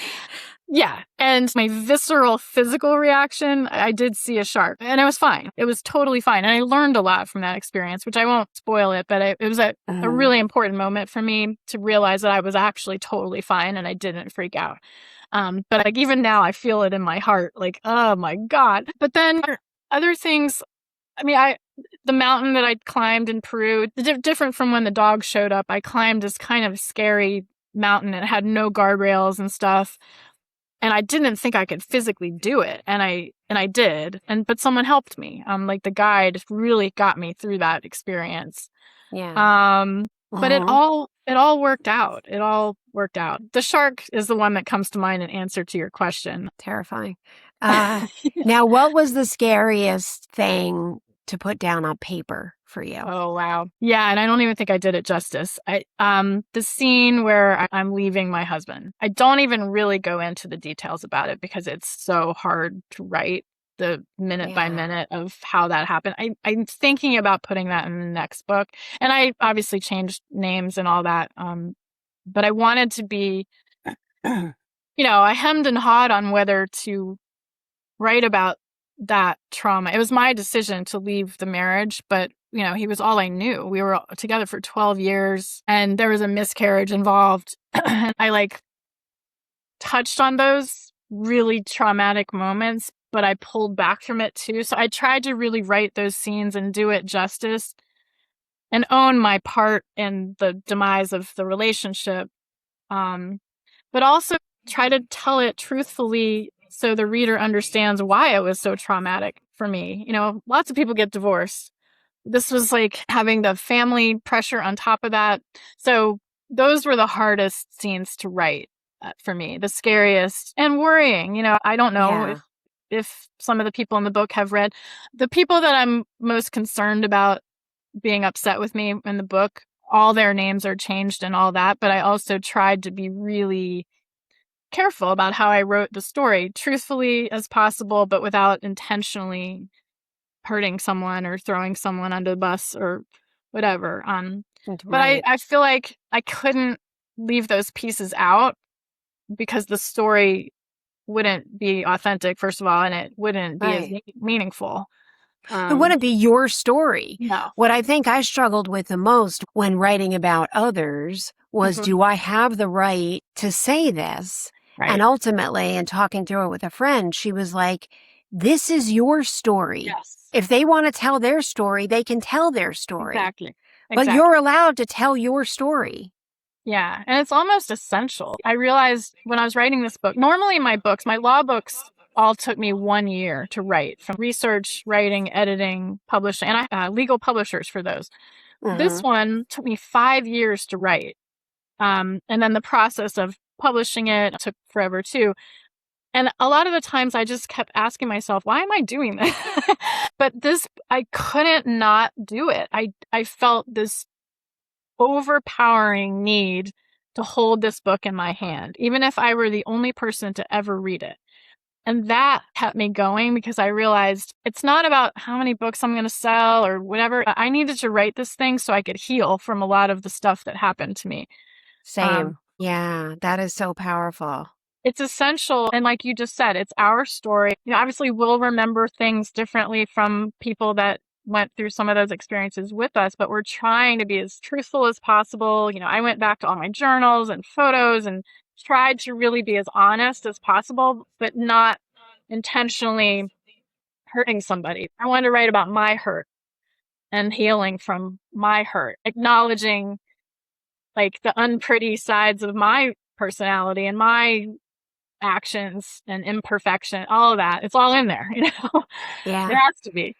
Yeah. And my visceral physical reaction, I did see a shark, and it was fine. It was totally fine. And I learned a lot from that experience, which I won't spoil it, but it was a really important moment for me to realize that I was actually totally fine and I didn't freak out. But like even now I feel it in my heart, like, oh my God. But then other things, I mean, the mountain that I climbed in Peru, different from when the dog showed up, I climbed this kind of scary mountain. It had no guardrails and stuff. And I didn't think I could physically do it. And I did. But someone helped me. Like the guide really got me through that experience. Yeah. But it all worked out. It all worked out. The shark is the one that comes to mind in answer to your question. Terrifying. Now, what was the scariest thing to put down on paper for you? Oh, wow. Yeah, and I don't even think I did it justice. The scene where I'm leaving my husband. I don't even really go into the details about it because it's so hard to write the minute by minute of how that happened. I'm thinking about putting that in the next book. And I obviously changed names and all that. But I wanted to be, I hemmed and hawed on whether to write about that trauma. It was my decision to leave the marriage, but he was all I knew. We were together for 12 years and there was a miscarriage involved. I touched on those really traumatic moments, but I pulled back from it too. So I tried to really write those scenes and do it justice and own my part in the demise of the relationship. But also try to tell it truthfully so the reader understands why it was so traumatic for me. Lots of people get divorced. This was like having the family pressure on top of that. So those were the hardest scenes to write for me, the scariest and worrying. I don't know if some of the people in the book have read. The people that I'm most concerned about being upset with me in the book, all their names are changed and all that. But I also tried to be really careful about how I wrote the story, truthfully as possible, but without intentionally hurting someone or throwing someone under the bus or whatever. But I feel like I couldn't leave those pieces out because the story wouldn't be authentic, first of all, and it wouldn't be as meaningful. It wouldn't be your story. No. What I think I struggled with the most when writing about others was, do I have the right to say this? And Right. ultimately, in talking through it with a friend, she was like, this is your story. Yes. If they want to tell their story, they can tell their story. Exactly. But you're allowed to tell your story. Yeah. And it's almost essential. I realized when I was writing this book, normally my law books all took me 1 year to write, from research, writing, editing, publishing, and I legal publishers for those. This one took me 5 years to write. And then the process of publishing it took forever too. And a lot of the times I just kept asking myself, why am I doing this? But I couldn't not do it. I felt this overpowering need to hold this book in my hand, even if I were the only person to ever read it. And that kept me going, because I realized it's not about how many books I'm going to sell or whatever. I needed to write this thing so I could heal from a lot of the stuff that happened to me. Same. Yeah, that is so powerful. It's essential. And like you just said, it's our story. Obviously we'll remember things differently from people that went through some of those experiences with us, but we're trying to be as truthful as possible. I went back to all my journals and photos and tried to really be as honest as possible, but not intentionally hurting somebody. I wanted to write about my hurt and healing from my hurt, acknowledging like the unpretty sides of my personality and my actions and imperfection, all of that. It's all in there, Yeah. There has to be.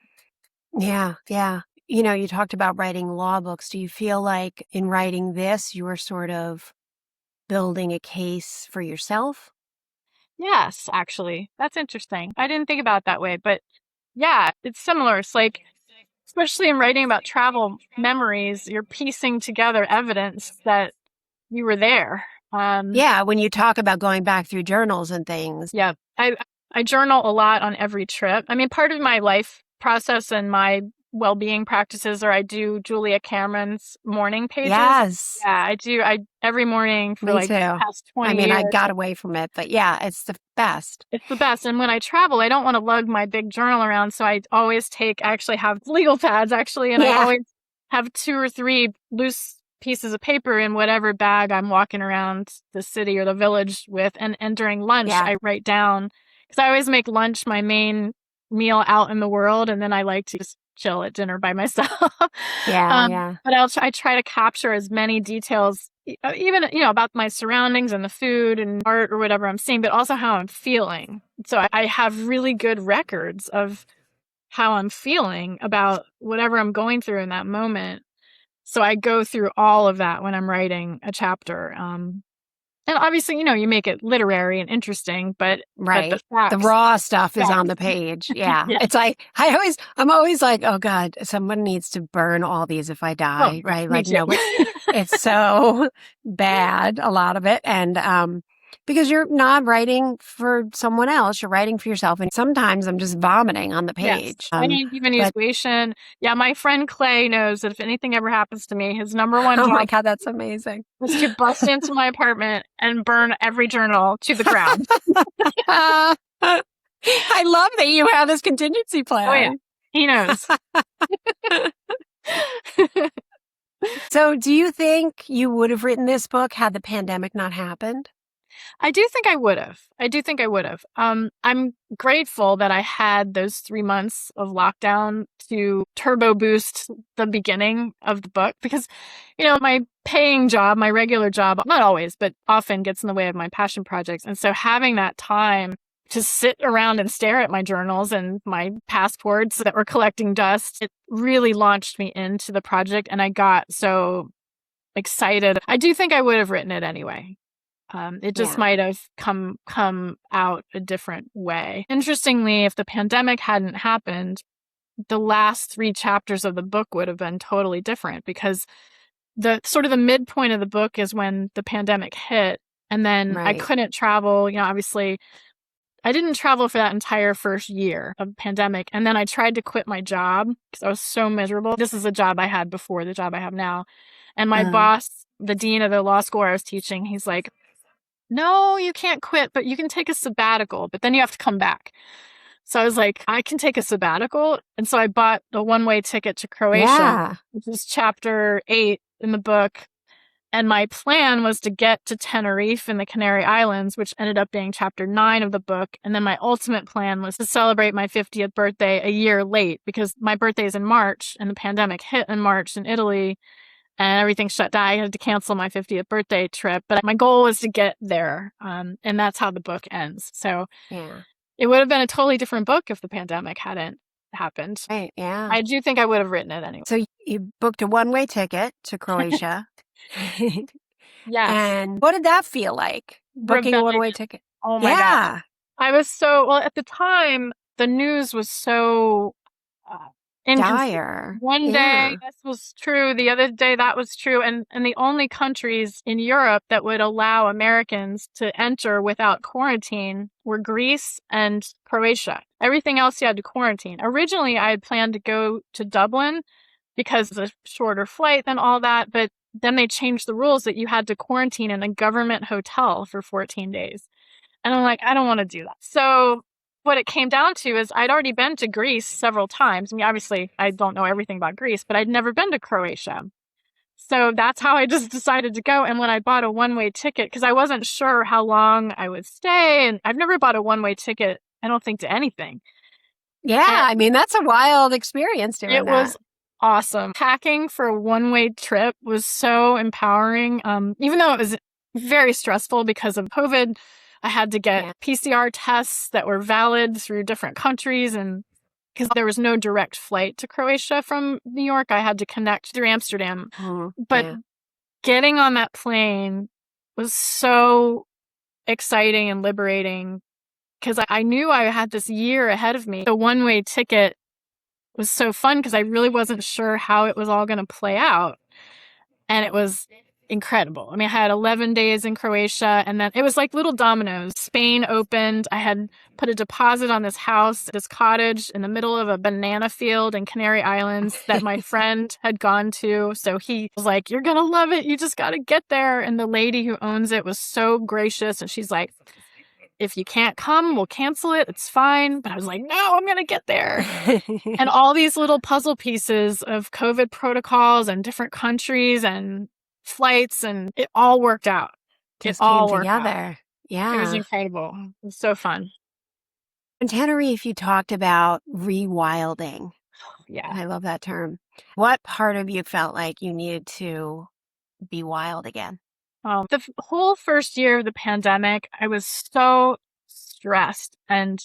Yeah. Yeah. You talked about writing law books. Do you feel like in writing this, you were sort of building a case for yourself? Yes, actually. That's interesting. I didn't think about it that way, but yeah, it's similar. It's like, especially in writing about travel memories, you're piecing together evidence that you were there. Yeah, when you talk about going back through journals and things. Yeah, I journal a lot on every trip. I mean, part of my life process and my well-being practices are I do Julia Cameron's morning pages. Yes. Yeah, I do. Every morning for Me like too. the past 20 I years. got away from it, but yeah, it's the best. It's the best. And when I travel, I don't want to lug my big journal around. So I actually have legal pads actually. And I always have 2 or 3 loose pieces of paper in whatever bag I'm walking around the city or the village with. And during lunch, I write down, because I always make lunch my main meal out in the world. And then I like to just chill at dinner by myself. Yeah. But I try to capture as many details, even, about my surroundings and the food and art or whatever I'm seeing, but also how I'm feeling. So I have really good records of how I'm feeling about whatever I'm going through in that moment. So I go through all of that when I'm writing a chapter. And obviously, you make it literary and interesting, but the facts, the raw stuff is on the page. Yeah. Yeah. It's like, I'm always like, oh God, someone needs to burn all these if I die. Right. Like, no, it's so bad, a lot of it. And, because you're not writing for someone else, you're writing for yourself. And sometimes I'm just vomiting on the page. Yes. I even use Bitchin. Yeah, my friend Clay knows that if anything ever happens to me, his number one job, my God, that's amazing, was to bust into my apartment and burn every journal to the ground. I love that you have this contingency plan. Oh yeah, he knows. So do you think you would have written this book had the pandemic not happened? I do think I would have. I'm grateful that I had those 3 months of lockdown to turbo boost the beginning of the book, because, my paying job, my regular job, not always, but often gets in the way of my passion projects. And so having that time to sit around and stare at my journals and my passports that were collecting dust, it really launched me into the project. And I got so excited. I do think I would have written it anyway. It just might have come out a different way. Interestingly, if the pandemic hadn't happened, the last 3 chapters of the book would have been totally different, because the sort of the midpoint of the book is when the pandemic hit, and then I couldn't travel. Obviously, I didn't travel for that entire first year of the pandemic, and then I tried to quit my job because I was so miserable. This is a job I had before the job I have now, and my boss, the dean of the law school where I was teaching, he's like, no, you can't quit, but you can take a sabbatical, but then you have to come back. So I was like, I can take a sabbatical. And so I bought the one-way ticket to Croatia, Yeah. which is chapter 8 in the book. And my plan was to get to Tenerife in the Canary Islands, which ended up being chapter 9 of the book. And then my ultimate plan was to celebrate my 50th birthday a year late because my birthday is in March and the pandemic hit in March in Italy and everything shut down. I had to cancel my 50th birthday trip, but my goal was to get there. And that's how the book ends. So Yeah. it would have been a totally different book if the pandemic hadn't happened. Right. Yeah. I do think I would have written it anyway. So you booked a one-way ticket to Croatia. Yes. And what did that feel like? Booking a Rebellion. one-way ticket. Oh my gosh. I was well, at the time, the news was so inconsistent. Dire. One day this was true, the other day that was true. And the only countries in Europe that would allow Americans to enter without quarantine were Greece and Croatia. Everything else you had to quarantine. Originally, I had planned to go to Dublin because it's a shorter flight than all that, but then they changed the rules that you had to quarantine in a government hotel for 14 days. And I'm like, I don't want to do that. So what it came down to is I'd already been to Greece several times. I mean, obviously, I don't know everything about Greece, but I'd never been to Croatia. So that's how I just decided to go. And when I bought a one-way ticket, because I wasn't sure how long I would stay, and I've never bought a one-way ticket, I don't think, to anything. Yeah, I mean, that's a wild experience doing that. It was awesome. Packing for a one-way trip was so empowering. Even though it was very stressful because of COVID, I had to get PCR tests that were valid through different countries. And because there was no direct flight to Croatia from New York, I had to connect through Amsterdam. But getting on that plane was so exciting and liberating because I knew I had this year ahead of me. The one-way ticket was so fun because I really wasn't sure how it was all going to play out. And it was incredible. I mean, I had 11 days in Croatia, and then it was like little dominoes. Spain opened. I had put a deposit on this house, this cottage in the middle of a banana field in Canary Islands that my friend had gone to. So he was like, you're going to love it. You just got to get there. And the lady who owns it was so gracious. And she's like, if you can't come, we'll cancel it. It's fine. But I was like, no, I'm going to get there. And all these little puzzle pieces of COVID protocols and different countries and flights, and it all worked out. Just it all came worked together. out. Yeah. It was incredible. It was so fun. In Tenerife, you talked about rewilding. Yeah. I love that term. What part of you felt like you needed to be wild again? The whole first year of the pandemic, I was so stressed. And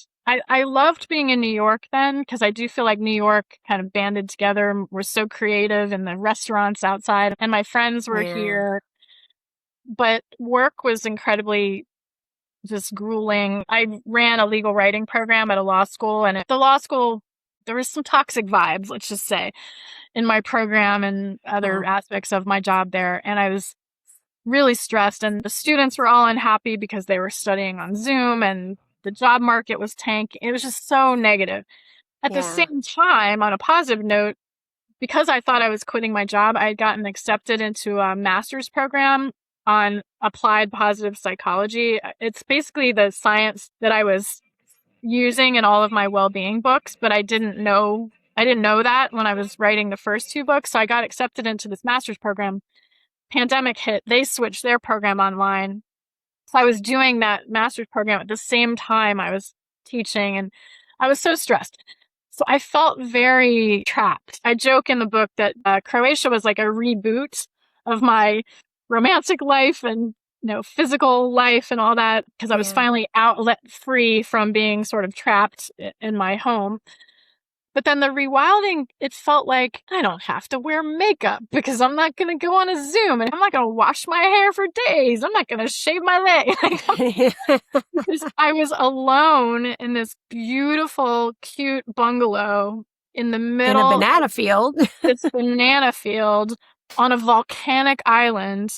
I loved being in New York then because I do feel like New York kind of banded together. We're so creative in the restaurants outside, and my friends were here. But work was incredibly just grueling. I ran a legal writing program at a law school, and at the law school, there was some toxic vibes, let's just say, in my program and other aspects of my job there. And I was really stressed, and the students were all unhappy because they were studying on Zoom and the job market was tanking. It was just so negative. At the same time, on a positive note, because I thought I was quitting my job, I had gotten accepted into a master's program on applied positive psychology. It's basically the science that I was using in all of my well-being books, but I didn't know that when I was writing the first 2 books. So I got accepted into this master's program. Pandemic hit, they switched their program online. So I was doing that master's program at the same time I was teaching, and I was so stressed. So I felt very trapped. I joke in the book that Croatia was like a reboot of my romantic life and physical life and all that, because I was finally outlet free from being sort of trapped in my home. But then the rewilding, it felt like I don't have to wear makeup because I'm not going to go on a Zoom, and I'm not going to wash my hair for days. I'm not going to shave my leg. Because I was alone in this beautiful, cute bungalow in the middle in a banana field. This banana field on a volcanic island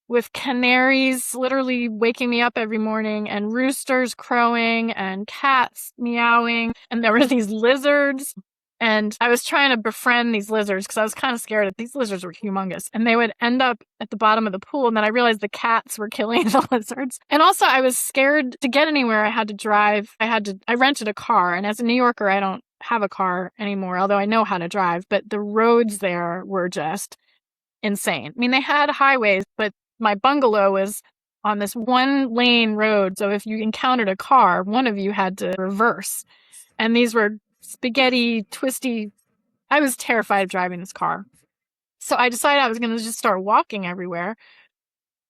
with canaries literally waking me up every morning and roosters crowing and cats meowing. And there were these lizards. And I was trying to befriend these lizards because I was kind of scared that these lizards were humongous. And they would end up at the bottom of the pool. And then I realized the cats were killing the lizards. And also I was scared to get anywhere. I had to drive. I rented a car. And as a New Yorker, I don't have a car anymore, although I know how to drive. But the roads there were just insane. I mean, they had highways, but my bungalow was on this one lane road. So if you encountered a car, one of you had to reverse. And these were spaghetti, twisty. I was terrified of driving this car. So I decided I was going to just start walking everywhere.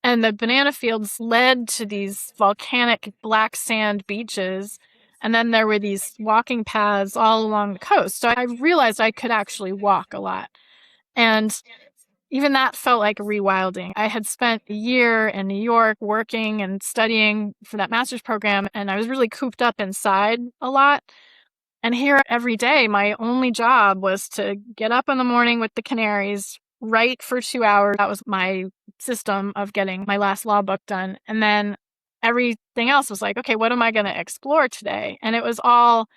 And the banana fields led to these volcanic black sand beaches. And then there were these walking paths all along the coast. So I realized I could actually walk a lot. And even that felt like rewilding. I had spent a year in New York working and studying for that master's program, and I was really cooped up inside a lot. And here every day, my only job was to get up in the morning with the canaries, write for 2 hours. That was my system of getting my last law book done. And then everything else was like, okay, what am I going to explore today? And it was all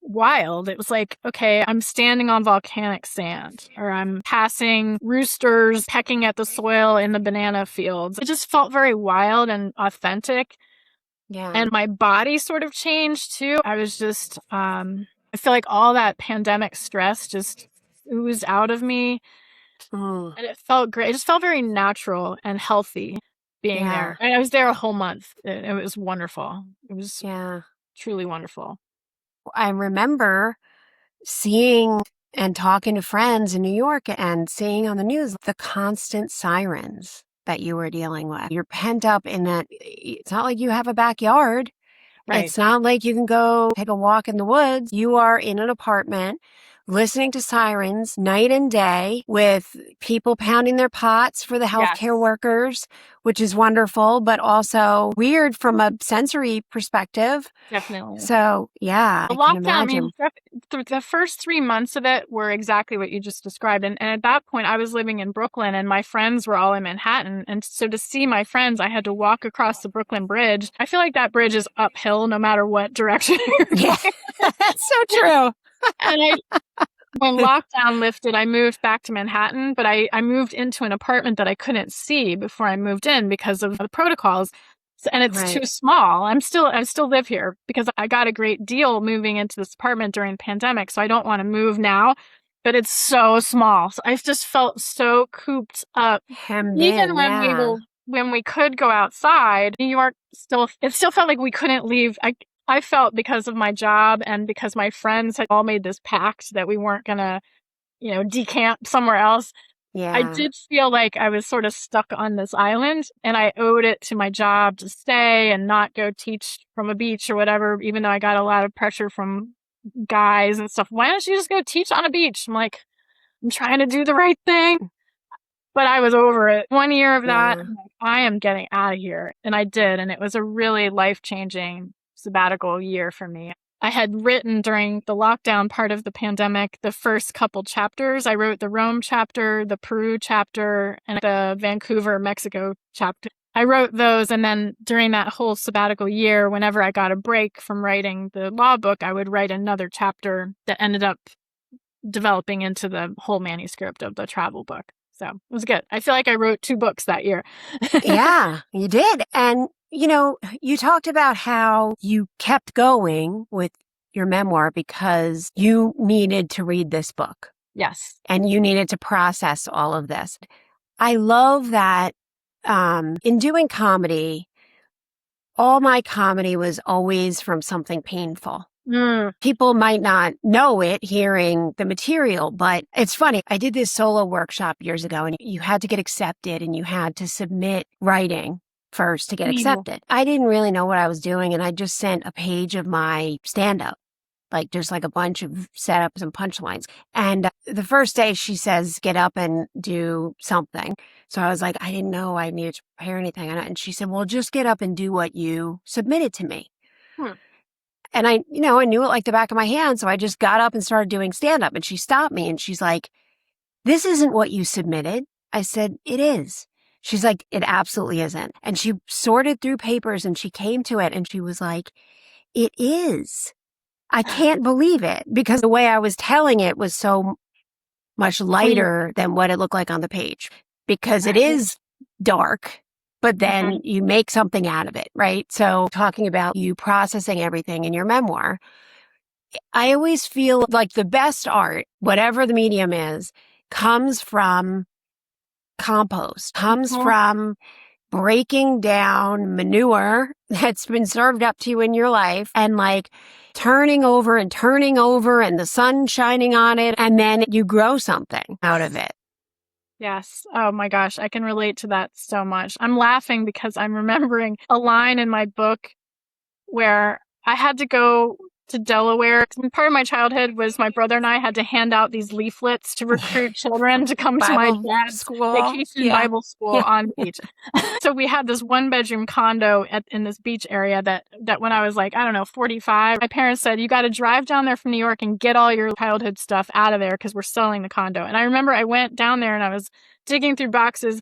wild. It was like, okay, I'm standing on volcanic sand, or I'm passing roosters pecking at the soil in the banana fields. It just felt very wild and authentic. Yeah. And my body sort of changed too. I was just, I feel like all that pandemic stress just oozed out of me. Mm. And it felt great. It just felt very natural and healthy being there. And I was there a whole month. It was wonderful. It was truly wonderful. I remember seeing and talking to friends in New York and seeing on the news the constant sirens that you were dealing with. You're pent up in that. It's not like you have a backyard. Right. It's not like you can go take a walk in the woods. You are in an apartment listening to sirens night and day with people pounding their pots for the healthcare workers, which is wonderful, but also weird from a sensory perspective. Definitely. So, yeah, the I can lockdown, imagine. The first 3 months of it were exactly what you just described. And at that point, I was living in Brooklyn and my friends were all in Manhattan. And so to see my friends, I had to walk across the Brooklyn Bridge. I feel like that bridge is uphill no matter what direction you're going. Yeah, that's so true. And when lockdown lifted, I moved back to Manhattan, but I moved into an apartment that I couldn't see before I moved in because of the protocols. And it's too small. I still live here because I got a great deal moving into this apartment during the pandemic. So I don't want to move now, but it's so small. So I just felt so cooped up. Even when we could go outside, New York it still felt like we couldn't leave. I felt because of my job and because my friends had all made this pact that we weren't going to, decamp somewhere else. Yeah. I did feel like I was sort of stuck on this island and I owed it to my job to stay and not go teach from a beach or whatever, even though I got a lot of pressure from guys and stuff. Why don't you just go teach on a beach? I'm like, I'm trying to do the right thing. But I was over it. 1 year of that, I'm like, I am getting out of here. And I did. And it was a really life-changing sabbatical year for me. I had written during the lockdown part of the pandemic the first couple chapters. I wrote the Rome chapter, the Peru chapter, and the Vancouver, Mexico chapter. I wrote those, and then during that whole sabbatical year, whenever I got a break from writing the law book, I would write another chapter that ended up developing into the whole manuscript of the travel book. So it was good. I feel like I wrote 2 books that year. Yeah, you did. And you talked about how you kept going with your memoir because you needed to read this book. Yes. And you needed to process all of this. I love that in doing comedy, all my comedy was always from something painful. People might not know it hearing the material, but it's funny. I did this solo workshop years ago and you had to get accepted and you had to submit writing first to get accepted. I didn't really know what I was doing and I just sent a page of my stand-up, just like a bunch of setups and punchlines. And the first day she says, get up and do something. So I was like, I didn't know I needed to prepare anything. And she said, well, just get up and do what you submitted to me. And I knew it like the back of my hand. So I just got up and started doing stand-up and she stopped me and she's like, this isn't what you submitted. I said, it is. She's like, it absolutely isn't. And she sorted through papers and she came to it and she was like, it is. I can't believe it because the way I was telling it was so much lighter than what it looked like on the page because it is dark, but then you make something out of it, right? So talking about you processing everything in your memoir, I always feel like the best art, whatever the medium is, comes from compost, comes from breaking down manure that's been served up to you in your life and like turning over and the sun shining on it. And then you grow something out of it. Yes. Oh my gosh. I can relate to that so much. I'm laughing because I'm remembering a line in my book where I had to go to Delaware. Part of my childhood was my brother and I had to hand out these leaflets to recruit children to come to my dad's vacation Bible school on the beach. So we had this 1-bedroom condo in this beach area that when I was like, I don't know, 45, my parents said, you got to drive down there from New York and get all your childhood stuff out of there because we're selling the condo. And I remember I went down there and I was digging through boxes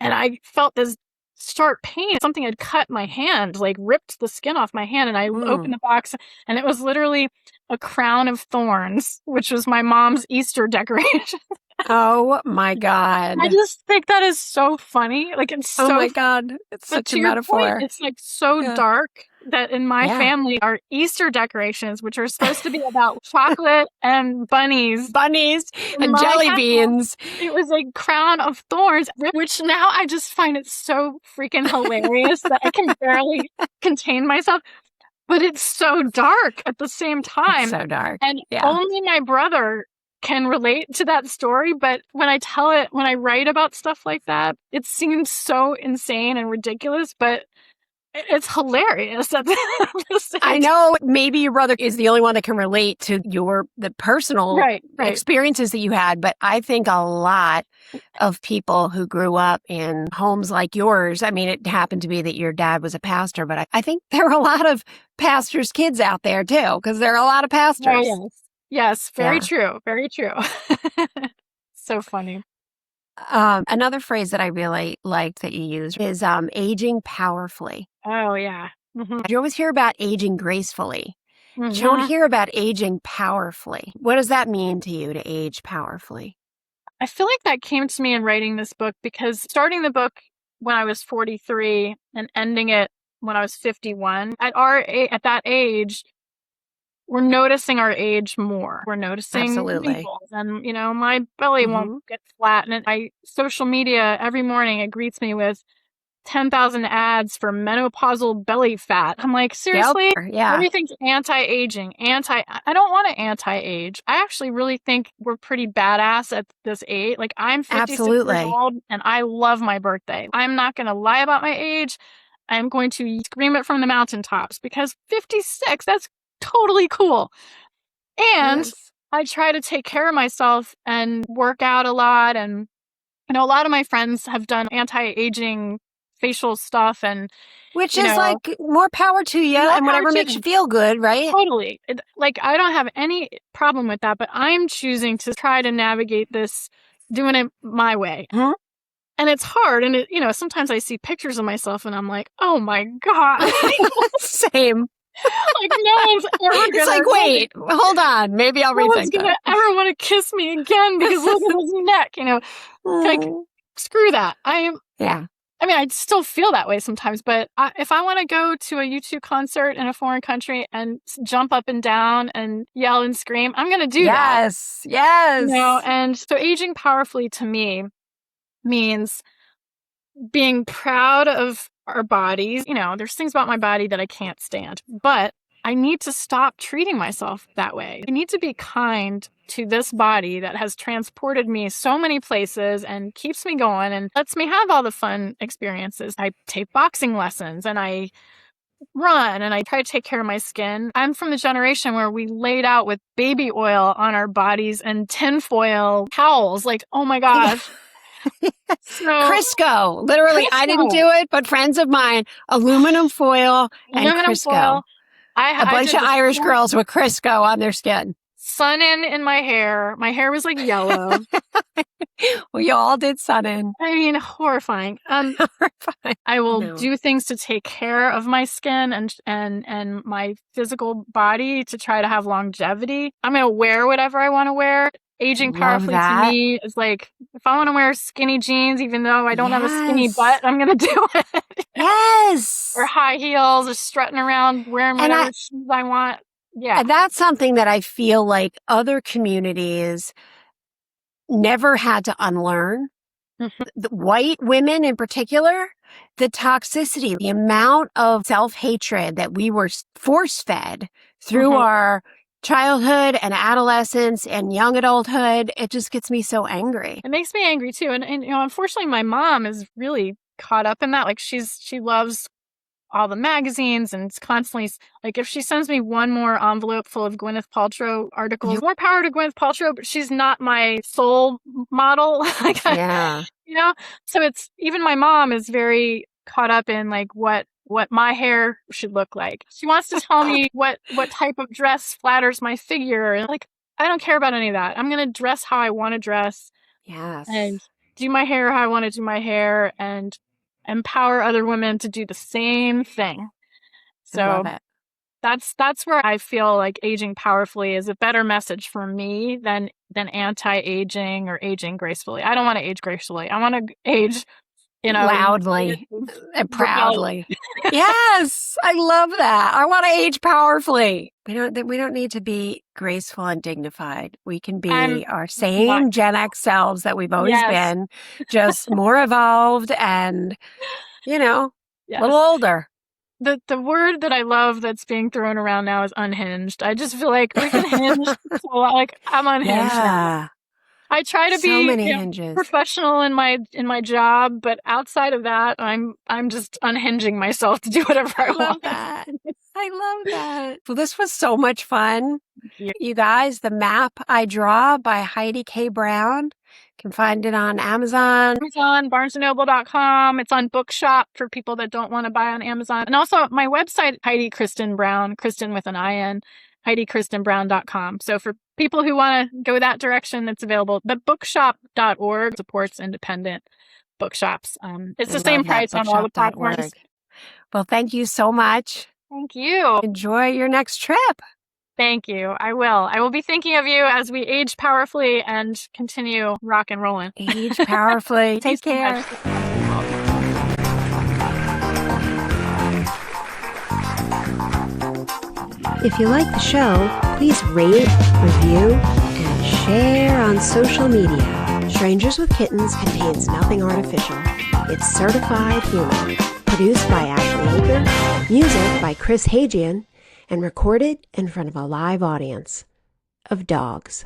and I felt this sharp pain. Something had cut my hand, like ripped the skin off my hand. And I opened the box and it was literally a crown of thorns, which was my mom's Easter decoration. Oh my God. I just think that is so funny. Like it's so, oh my God. It's such a metaphor. Point, it's like so dark that in my family our Easter decorations, which are supposed to be about chocolate and bunnies and jelly beans. It was like crown of thorns, which now I just find it so freaking hilarious that I can barely contain myself. But it's so dark at the same time. It's so dark. And only my brother can relate to that story. But when I write about stuff like that, it seems so insane and ridiculous, but it's hilarious. I know maybe your brother is the only one that can relate to the personal experiences that you had, but I think a lot of people who grew up in homes like yours, I mean, it happened to be that your dad was a pastor, but I think there are a lot of pastors' kids out there too, because there are a lot of pastors. Oh, yes, very true. Very true. So funny. Another phrase that I really liked that you used is aging powerfully. Oh, yeah. You always hear about aging gracefully. You don't hear about aging powerfully. What does that mean to you to age powerfully? I feel like that came to me in writing this book because starting the book when I was 43 and ending it when I was 51, at that age, we're noticing our age more. We're noticing wrinkles and, my belly won't get flat. And social media, every morning it greets me with 10,000 ads for menopausal belly fat. I'm like, seriously? Everything's anti-aging. I don't want to anti-age. I actually really think we're pretty badass at this age. Like I'm 56 years old and I love my birthday. I'm not going to lie about my age. I'm going to scream it from the mountaintops because 56, that's totally cool. And I try to take care of myself and work out a lot. And, a lot of my friends have done anti-aging facial stuff and which is like more power to you and whatever makes you feel good, right? Totally. I don't have any problem with that, but I'm choosing to try to navigate this doing it my way. And it's hard. And sometimes I see pictures of myself and I'm like, oh my God. Same. Like no one's ever gonna. It's like, wait, hold on. Maybe I'll rethink. No one's gonna ever want to kiss me again because look at his neck. Like screw that. I mean, I still feel that way sometimes, but if I want to go to a U2 concert in a foreign country and jump up and down and yell and scream, I'm going to do that. Yes. And so aging powerfully to me means being proud of our bodies. There's things about my body that I can't stand, but I need to stop treating myself that way. I need to be kind to this body that has transported me so many places and keeps me going and lets me have all the fun experiences. I take boxing lessons and I run and I try to take care of my skin. I'm from the generation where we laid out with baby oil on our bodies and tinfoil towels. Like, oh my gosh. Crisco. Literally, I didn't do it, but friends of mine, aluminum foil and Crisco. A bunch of Irish girls with Crisco on their skin. sun in my hair. My hair was like yellow. We all did sun I mean, horrifying. Horrifying. I will No. do things to take care of my skin and my physical body to try to have longevity. I'm going to wear whatever I want to wear. Aging Love powerfully to that. me is like, if I want to wear skinny jeans, even though I don't have a skinny Yes. butt, I'm going to do it. Yes. Or high heels, or strutting around wearing And whatever shoes I want. Yeah. And that's something that I feel like other communities never had to unlearn. The white women in particular, the toxicity, the amount of self-hatred that we were force-fed through our childhood and adolescence and young adulthood, it just gets me so angry. It makes me angry too. And you know, unfortunately my mom is really caught up in that. Like she loves all the magazines and it's constantly like, if she sends me one more envelope full of Gwyneth Paltrow articles, more power to Gwyneth Paltrow, but she's not my soul model. Like, Yeah. you know, so it's, even my mom is very caught up in like what my hair should look like. She wants to tell me what type of dress flatters my figure. And like, I don't care about any of that. I'm going to dress how I want to dress. Yes. And do my hair how I want to do my hair, and empower other women to do the same thing. So I love it. that's where I feel like aging powerfully is a better message for me than anti-aging or aging gracefully. I don't want to age gracefully. I want to age, you know, loudly and proudly. Yes, I love that. I want to age powerfully. We don't need to be graceful and dignified. We can be our same Gen X selves that we've always been, just more evolved and, you know, a little older. The word that I love that's being thrown around now is unhinged. I just feel like we're unhinged. So like I'm unhinged now. I try to be professional in my job, but outside of that, I'm just unhinging myself to do whatever I want. That. I love that. Well, this was so much fun. You guys, The Map I Draw by Heidi K. Brown. You can find it on Amazon. Amazon, barnesandnoble.com. It's on Bookshop for people that don't want to buy on Amazon. And also my website, Heidi Kristen Brown, Kristen with an I-N, HeidiKristenBrown.com. So for people who want to go that direction, it's available. But bookshop.org supports independent bookshops. It's the same price on all the platforms. Well, thank you so much. Thank you. Enjoy your next trip. Thank you. I will. I will be thinking of you as we age powerfully and continue rock and rolling. Age powerfully. Take care. If you like the show, please rate, review, and share on social media. Strangers with Kittens contains nothing artificial. It's certified humor. Produced by Ashley Aker, music by Chris Hajian, and recorded in front of a live audience of dogs.